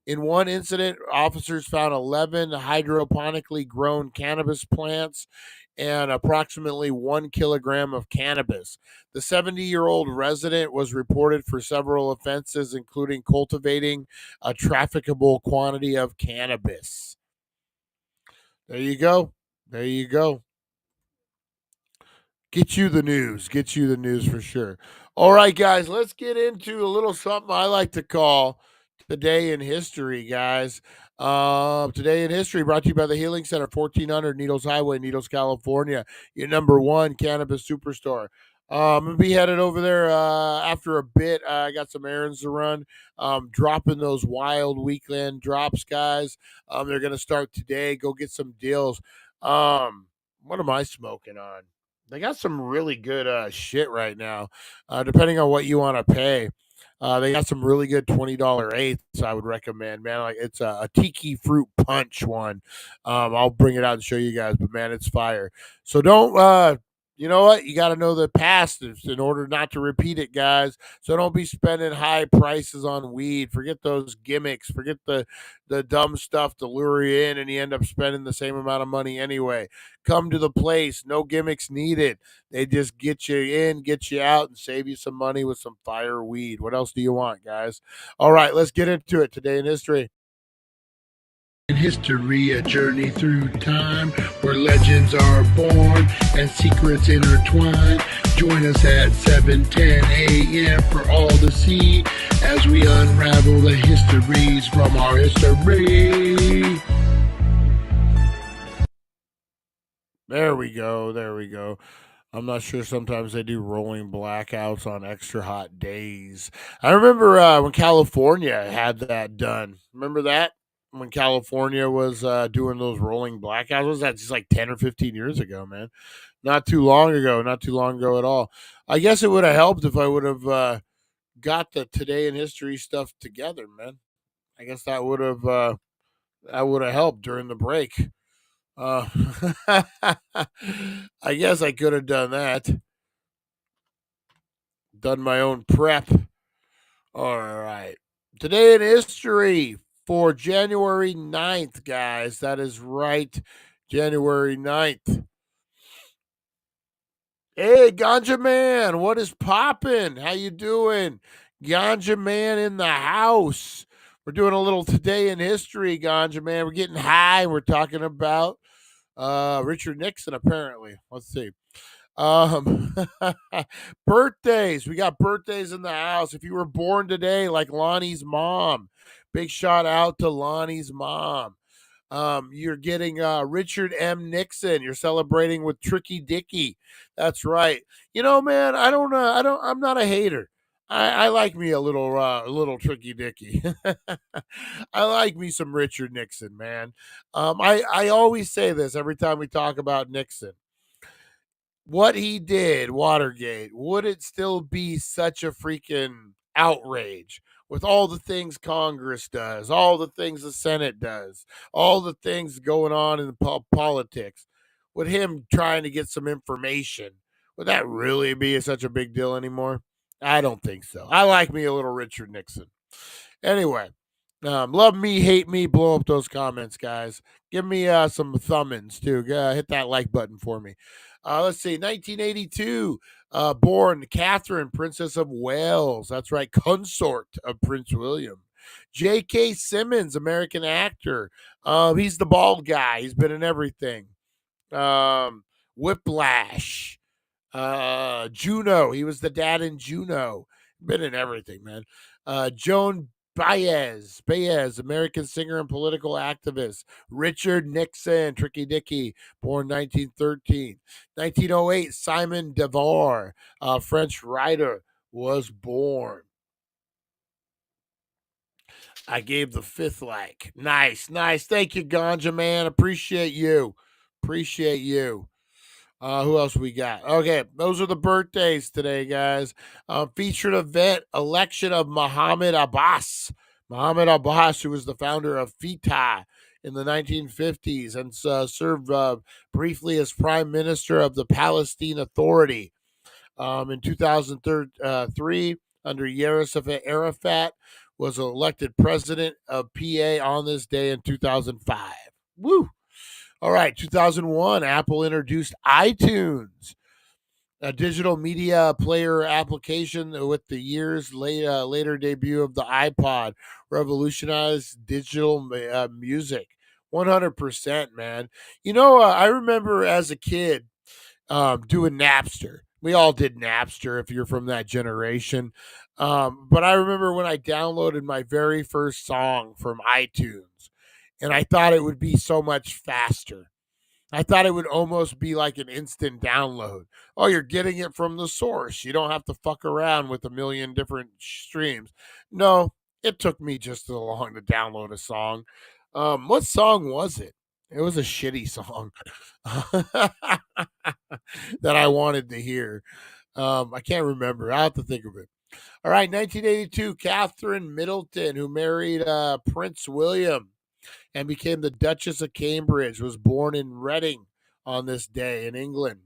In one incident, officers found 11 hydroponically grown cannabis plants and approximately 1 kilogram of cannabis. The 70-year-old resident was reported for several offenses, including cultivating a trafficable quantity of cannabis. There you go. Get you the news. Get you the news for sure. All right, guys, let's get into a little something I like to call Today in History, guys. Today in History brought to you by the Healing Center, 1400 Needles Highway, Needles, California. Your number one cannabis superstore. I'm going to be headed over there after a bit. I got some errands to run. Dropping those wild weekend drops, guys. They're going to start today. Go get some deals. What am I smoking on? They got some really good shit right now, depending on what you want to pay. They got some really good $20 eighths I would recommend, man. Like it's a tiki fruit punch one. I'll bring it out and show you guys, but man, it's fire. So don't you know what? You got to know the past in order not to repeat it, guys. So don't be spending high prices on weed. Forget those gimmicks. Forget the dumb stuff to lure you in, and you end up spending the same amount of money anyway. Come to the place. No gimmicks needed. They just get you in, get you out, and save you some money with some fire weed. What else do you want, guys? All right, let's get into it. Today in history. In history, a journey through time where legends are born and secrets intertwine. Join us at 7:10 a.m. for all to see as we unravel the histories from our history. There we go. There we go. I'm not sure. Sometimes they do rolling blackouts on extra hot days. I remember when California had that done. Remember that? When California was doing those rolling blackouts? Was that just like 10 or 15 years ago, man? Not too long ago. Not too long ago at all. I guess it would have helped if I would have got the Today in History stuff together, man. I guess that would have helped during the break. Uh, I guess I could have done that. Done my own prep. All right. Today in history for January 9th, guys. That is right. January 9th. Hey, Ganja Man, what is poppin'? How you doing? Ganja Man in the house. We're doing a little Today in history, Ganja Man. We're getting high. We're talking about Richard Nixon, apparently. Let's see. Birthdays. We got birthdays in the house. If you were born today, like Lonnie's mom, big shout out to Lonnie's mom. You're getting Richard M. Nixon. You're celebrating with Tricky Dicky. That's right. You know, man, I'm not a hater. I like me a little Tricky Dicky. I like me some Richard Nixon, man. I always say this every time we talk about Nixon. What he did, Watergate, would it still be such a freaking outrage with all the things Congress does, all the things the Senate does, all the things going on in politics, with him trying to get some information? Would that really be such a big deal anymore? I don't think so. I like me a little Richard Nixon. Anyway, love me, hate me, blow up those comments, guys. Give me some thumbins too. Hit that like button for me. Let's see, 1982, born Catherine, Princess of Wales. That's right, consort of Prince William. J.K. Simmons, American actor. He's the bald guy. He's been in everything. Whiplash. Juno. He was the dad in Juno. Been in everything, man. Joan Baez, American singer and political activist. Richard Nixon, Tricky Dicky, born 1913. 1908, Simon Devar, French writer, was born. I gave the fifth like. Nice. Thank you, Ganja Man. Appreciate you. Who else we got? Okay, those are the birthdays today, guys. Featured event, election of Muhammad Abbas. Muhammad Abbas, who was the founder of FETA in the 1950s and served briefly as prime minister of the Palestine Authority. In 2003, under Yasser Arafat, was elected president of PA on this day in 2005. Woo! All right, 2001, Apple introduced iTunes, a digital media player application with the years later debut of the iPod, revolutionized digital music. 100%, man. You know, I remember as a kid doing Napster. We all did Napster if you're from that generation. But I remember when I downloaded my very first song from iTunes, and I thought it would be so much faster. I thought it would almost be like an instant download. Oh, you're getting it from the source. You don't have to fuck around with a million different streams. No, it took me just as long to download a song. What song was it? It was a shitty song that I wanted to hear. I can't remember. I'll have to think of it. All right, 1982, Catherine Middleton, who married Prince William and became the Duchess of Cambridge, was born in Reading on this day in England.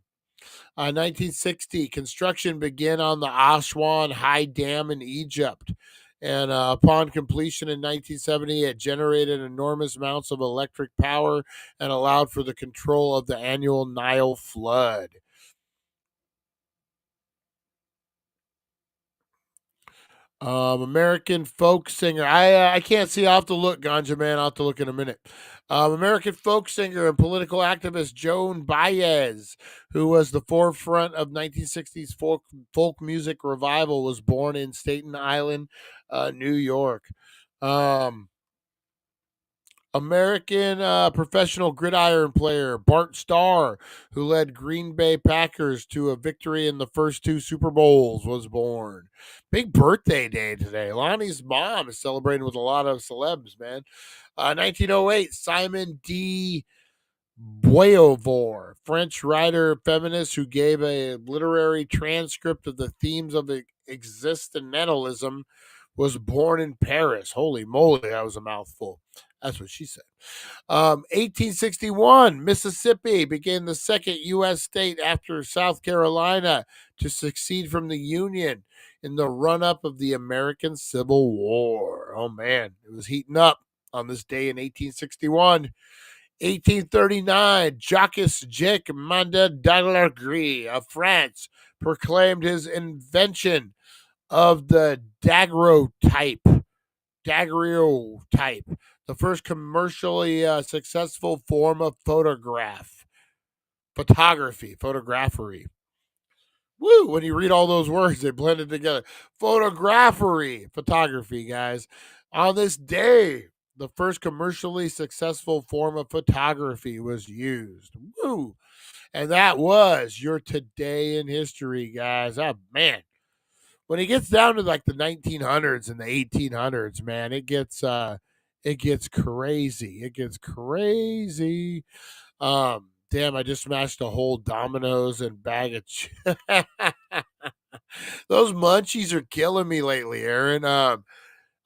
1960, construction began on the Aswan High Dam in Egypt. And upon completion in 1970, it generated enormous amounts of electric power and allowed for the control of the annual Nile flood. American folk singer. I can't see. I'll have to look, Ganja Man. I'll have to look in a minute. American folk singer and political activist Joan Baez, who was the forefront of 1960s folk music revival, was born in Staten Island, New York. American professional gridiron player Bart Starr, who led Green Bay Packers to a victory in the first two Super Bowls, was born. Big birthday day today. Lonnie's mom is celebrating with a lot of celebs, man. 1908, Simon de Beauvoir, French writer, feminist who gave a literary transcript of the themes of existentialism, was born in Paris. Holy moly, that was a mouthful. That's what she said. 1861, Mississippi became the second U.S. state after South Carolina to secede from the Union in the run-up of the American Civil War. Oh, man, it was heating up on this day in 1861. 1839, Jacques Manda d'Allegri of France proclaimed his invention of the daguerreotype, the first commercially successful form of photography. Woo! When you read all those words, they blended together. Photography, guys. On this day, the first commercially successful form of photography was used. Woo! And that was your Today in History, guys. Oh, man. When it gets down to like the 1900s and the 1800s, man, it gets crazy. It gets crazy. Damn, I just smashed a whole Domino's and bag of those munchies are killing me lately, Aaron.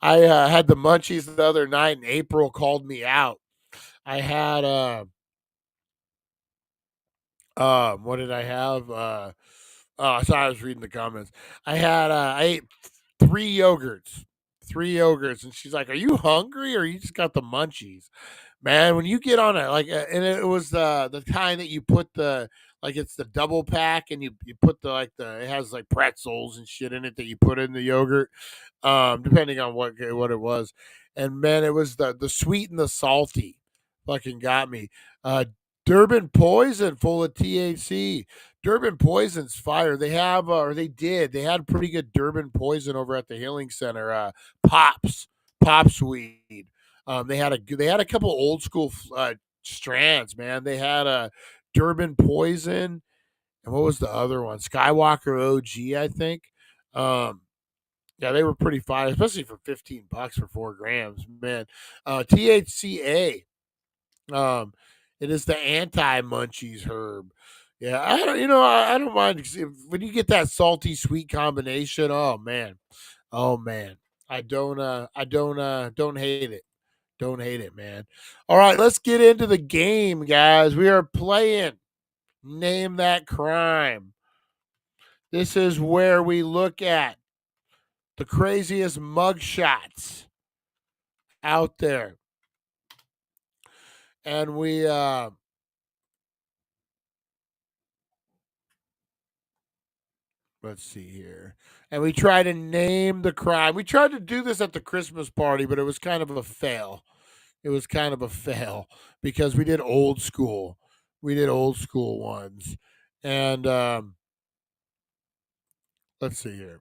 I had the munchies the other night, and April called me out. I had what did I have? Sorry, I was reading the comments. I ate three yogurts, and she's like, "Are you hungry, or you just got the munchies?" Man, when you get on it, like, and it was the kind that you put it's the double pack, and you put it has like pretzels and shit in it that you put in the yogurt, depending on what it was, and man, it was the sweet and the salty, fucking got me. Durban Poison, full of THC. Durban Poison's fire. They have, they had pretty good Durban Poison over at the Healing Center. Pops weed. They had a couple old school strands, man. They had a Durban Poison, and what was the other one? Skywalker OG, I think. Yeah, they were pretty fire, especially for $15 for 4 grams, man. THCA. It is the anti-munchies herb. Yeah, I don't mind when you get that salty sweet combination. Oh man, I don't hate it. Don't hate it, man. All right, let's get into the game, guys. We are playing Name That Crime. This is where we look at the craziest mugshots out there, and we let's see here. And we try to name the crime. We tried to do this at the Christmas party, but it was kind of a fail. It was kind of a fail because we did old school. We did old school ones. And let's see here.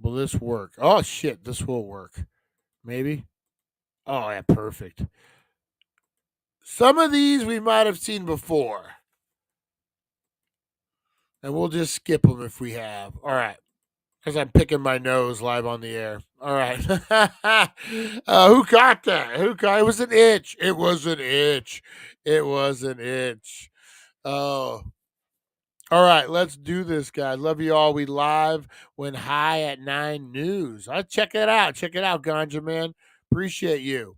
Will this work? Oh shit, this will work. Maybe. Oh yeah, perfect. Some of these we might have seen before. And we'll just skip them if we have. All right. Because I'm picking my nose live on the air. All right. Who caught that? Who caught it? Was an itch. It was an itch. It was an itch. Oh. All right, let's do this, guys. Love you all. We live when high at 9 news. Check it out. Check it out, Ganja Man. Appreciate you.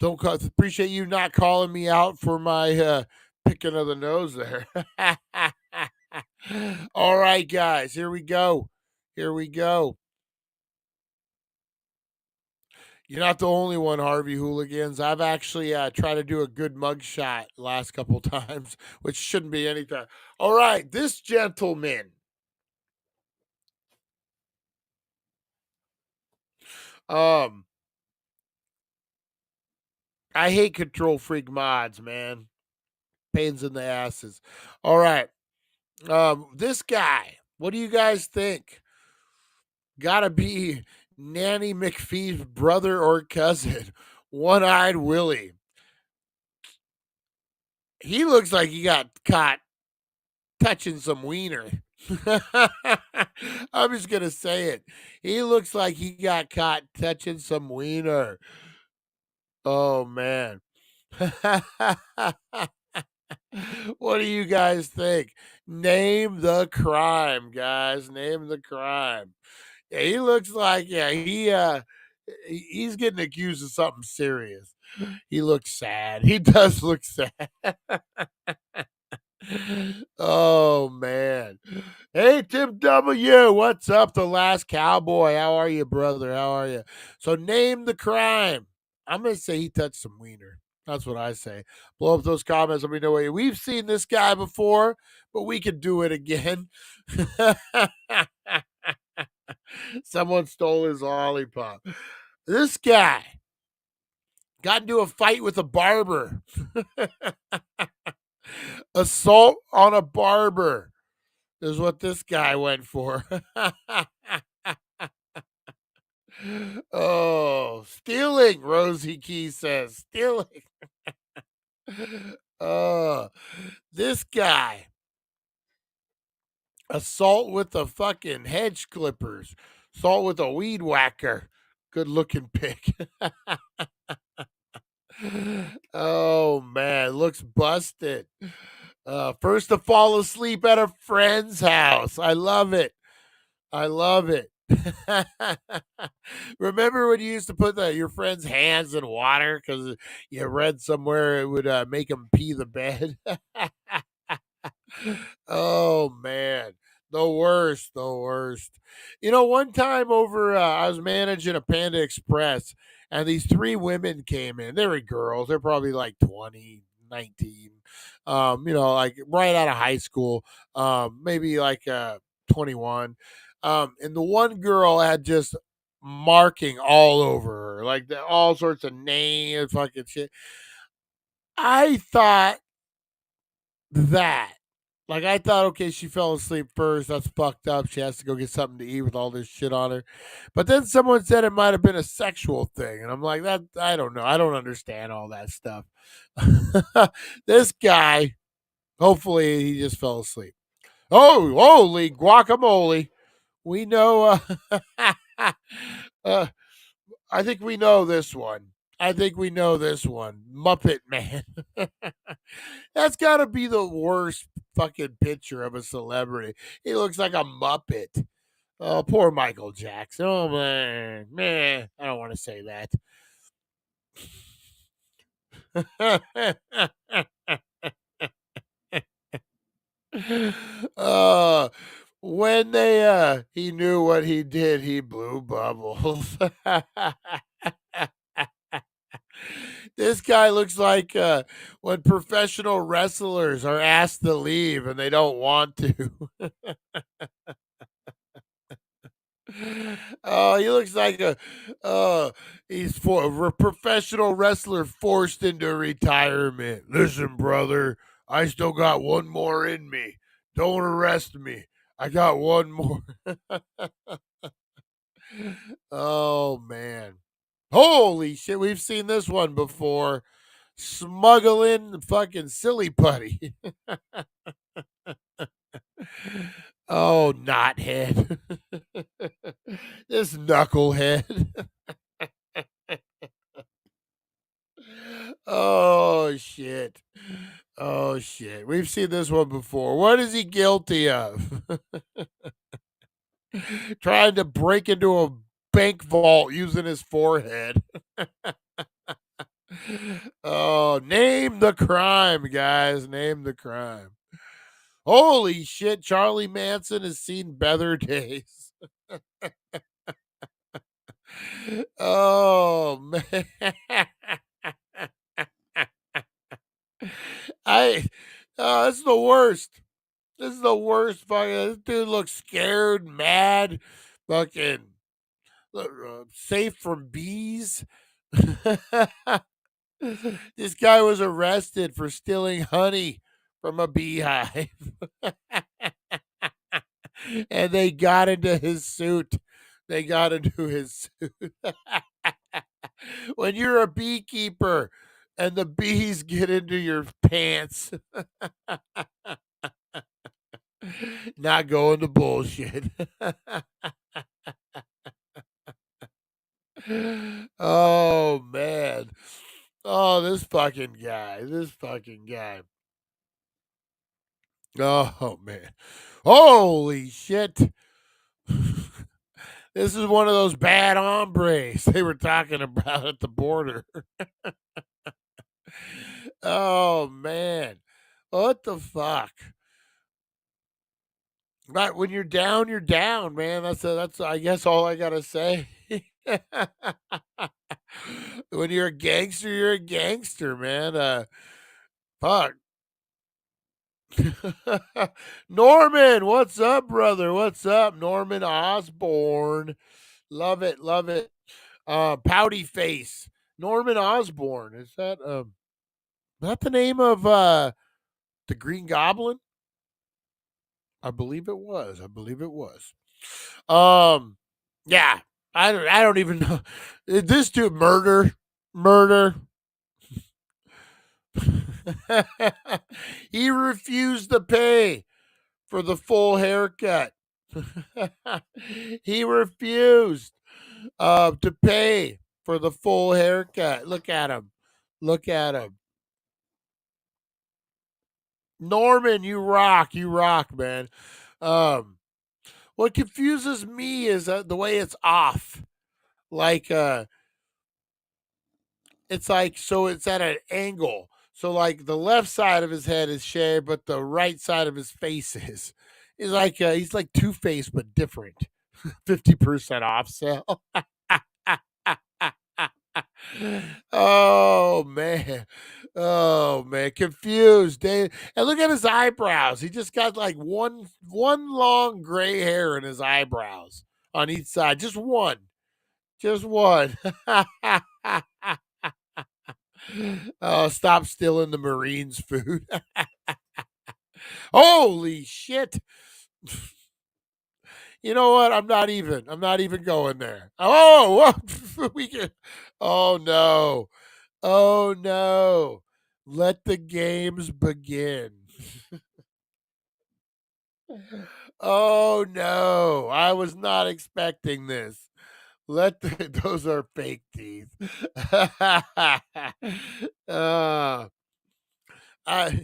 Appreciate you not calling me out for my picking of the nose there. All right, guys. Here we go. Here we go. You're not the only one, Harvey Hooligans. I've actually tried to do a good mug shot last couple times, which shouldn't be any time. All right, this gentleman. I hate control freak mods, man. Pains in the asses. All right. This guy, what do you guys think? Gotta be Nanny McPhee's brother or cousin, One-Eyed Willie. He looks like he got caught touching some wiener. I'm just gonna say it. He looks like he got caught touching some wiener. Oh man. What do you guys think? Name the crime, guys. Name the crime. Yeah, he looks like he's getting accused of something serious. He looks sad. He does look sad. Oh man. Hey Tim W, what's up? The last cowboy. How are you, brother? How are you? So name the crime. I'm gonna say he touched some wiener. That's what I say. Blow up those comments. Let me know what we've seen this guy before, but we can do it again. Someone stole his lollipop. This guy got into a fight with a barber. Assault on a barber is what this guy went for. Oh, stealing, Rosie Key says. Stealing. Oh, this guy. Assault with the fucking hedge clippers. Assault with a weed whacker. Good looking pic. Oh man, looks busted. First to fall asleep at a friend's house. I love it. I love it. Remember when you used to put your friend's hands in water because you read somewhere it would make them pee the bed? Oh man, the worst, the worst. You know, one time over, I was managing a Panda Express, and these 3 women came in. They were girls. They're probably like 20, 19. Like right out of high school. Maybe like 21. And the one girl had just marking all over her, like all sorts of names, fucking shit. I thought that. Like, I thought, okay, she fell asleep first. That's fucked up. She has to go get something to eat with all this shit on her. But then someone said it might have been a sexual thing. And I'm like, I don't know. I don't understand all that stuff. This guy, hopefully, he just fell asleep. Oh, holy guacamole. We know, I think we know this one. Muppet Man. That's got to be the worst fucking picture of a celebrity. He looks like a Muppet. Oh, poor Michael Jackson. Oh, man. I don't want to say that. When he knew what he did, he blew bubbles. This guy looks like when professional wrestlers are asked to leave and they don't want to. Oh, he looks like he's a professional wrestler forced into retirement. Listen, brother, I still got one more in me. Don't arrest me. I got one more. Oh man. Holy shit, we've seen this one before. Smuggling fucking silly putty. Oh, knothead. This knucklehead. Oh shit. Oh shit. We've seen this one before. What is he guilty of? Trying to break into a bank vault using his forehead. Oh, name the crime, guys. Name the crime. Holy shit, Charlie Manson has seen better days. Oh man. This is the worst. This is the worst fucking. This dude looks scared, mad, fucking safe from bees. This guy was arrested for stealing honey from a beehive. And they got into his suit. They got into his suit. When you're a beekeeper and the bees get into your pants. Not going to bullshit. Oh man. Oh, this fucking guy. This fucking guy. Oh man. Holy shit. This is one of those bad hombres they were talking about at the border. Oh man. What the fuck? Right, when you're down, man. That's I guess all I gotta say. When you're a gangster, man. Fuck. Norman, what's up, brother? What's up, Norman Osborne? Love it, love it. Pouty face, Norman Osborne. Is that the name of the Green Goblin? I believe it was. I believe it was. Yeah. I don't even know. This dude murder. He refused to pay for the full haircut. He refused to pay for the full haircut. Look at him. Look at him. Norman, you rock. You rock, man. What confuses me is the way it's off. Like it's like so it's at an angle. So like the left side of his head is shaved, but the right side of his face is. He's like Two-Face but different. 50% off sale. Oh man. Oh man. Confused. And look at his eyebrows. He just got like one long gray hair in his eyebrows on each side. Just one. Just one. Oh, stop stealing the Marines' food. Holy shit. You know what? I'm not even going there. Oh, we can. Oh no. Oh no. Let the games begin. Oh no. I was not expecting this. Those are fake teeth. uh, I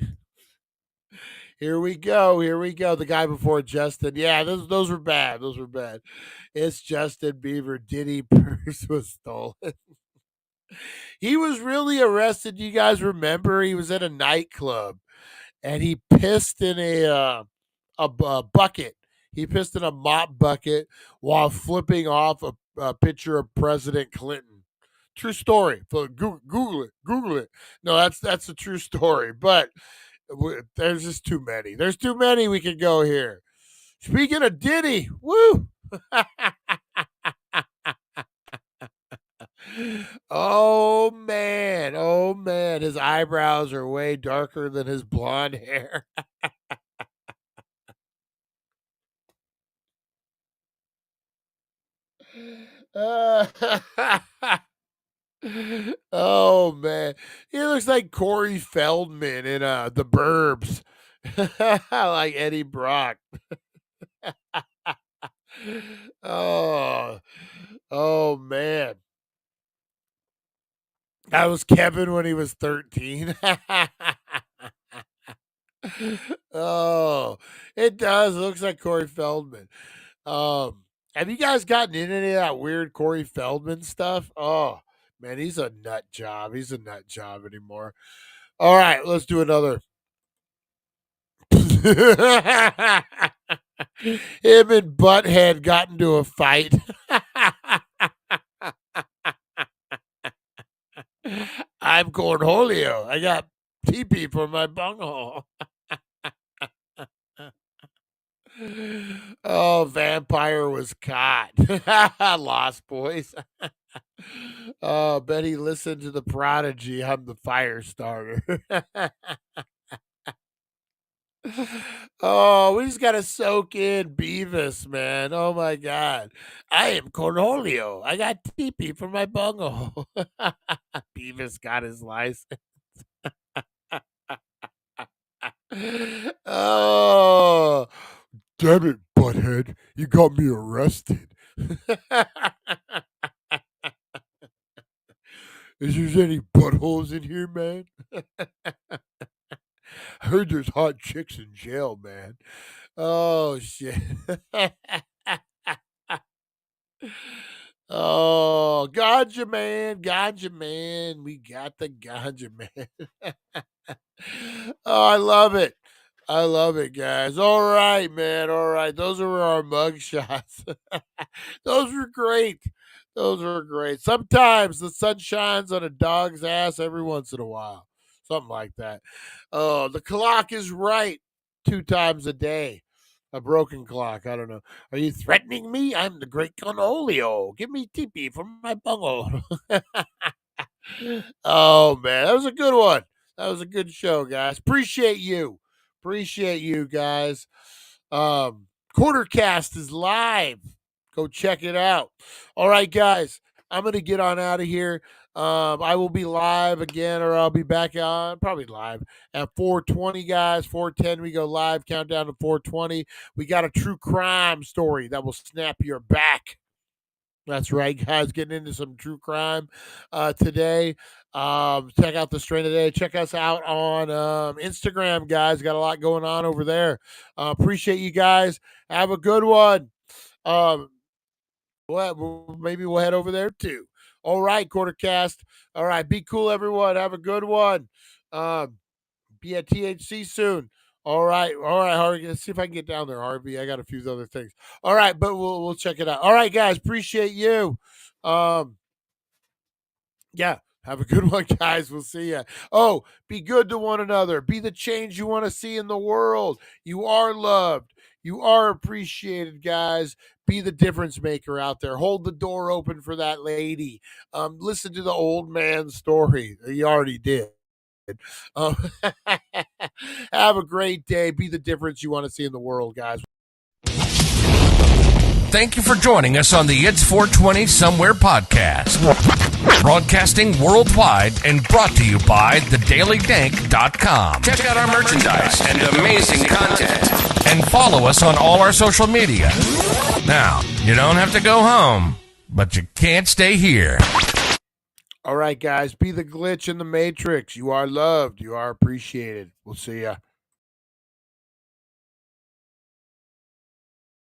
Here we go. Here we go. The guy before Justin. Yeah, those were bad. Those were bad. It's Justin Bieber. Diddy purse was stolen. He was really arrested. You guys remember? He was at a nightclub and he pissed in a bucket. He pissed in a mop bucket while flipping off a picture of President Clinton. True story. Google it. Google it. No, that's a true story. But there's just too many. There's too many we could go here. Speaking of Diddy, woo! Oh man, his eyebrows are way darker than his blonde hair. Uh, oh man, he looks like Corey Feldman in The Burbs, like Eddie Brock. Oh, oh man, that was Kevin when he was 13. Oh, it does. It looks like Corey Feldman. Have you guys gotten into any of that weird Corey Feldman stuff? Oh man, he's a nut job. He's a nut job anymore. All right, let's do another. Him and Butthead got into a fight. I'm Cornholio. I got teepee for my bunghole. Oh, vampire was caught. Lost boys. Oh, bet he listened to the Prodigy. I'm the fire starter. Oh, we just got to soak in Beavis, man. Oh, my God. I am Cornholio. I got teepee for my bunghole. Beavis got his license. Oh, damn it, Butthead. You got me arrested. Is there any buttholes in here, man? I heard there's hot chicks in jail, man. Oh, shit. Oh, ganja man. We got the ganja man. Oh, I love it. I love it, guys. All right, man. All right. Those are our mug shots. Those were great. Those were great. Sometimes the sun shines on a dog's ass every once in a while. Something like that. Oh, the clock is right 2 times a day. A broken clock. I don't know. Are you threatening me? I'm the great Conolio. Give me teepee from my bunghole. Oh, man. That was a good one. That was a good show, guys. Appreciate you. Appreciate you, guys. Quartercast is live. Go check it out. All right, guys. I'm going to get on out of here. I will be live again, or I'll be back on, probably live at 4:20, guys. 4:10, we go live. Countdown to 4:20. We got a true crime story that will snap your back. That's right, guys. Getting into some true crime today. Check out the strain today. Check us out on Instagram, guys. Got a lot going on over there. Appreciate you guys. Have a good one. Maybe we'll head over there too. All right, Quartercast. All right, be cool, everyone. Have a good one. Be at THC soon. All right, Harvey. Let's see if I can get down there, Harvey. I got a few other things. All right, but we'll check it out. All right, guys. Appreciate you. Yeah. Have a good one, guys. We'll see ya. Oh, be good to one another. Be the change you want to see in the world. You are loved. You are appreciated, guys. Be the difference maker out there. Hold the door open for that lady. Listen to the old man's story. He already did. Have a great day. Be the difference you want to see in the world, guys. Thank you for joining us on the It's 420 Somewhere podcast. Broadcasting worldwide and brought to you by thedailydank.com. Check out our merchandise and amazing content. And follow us on all our social media. Now, you don't have to go home, but you can't stay here. All right, guys. Be the glitch in the matrix. You are loved. You are appreciated. We'll see ya.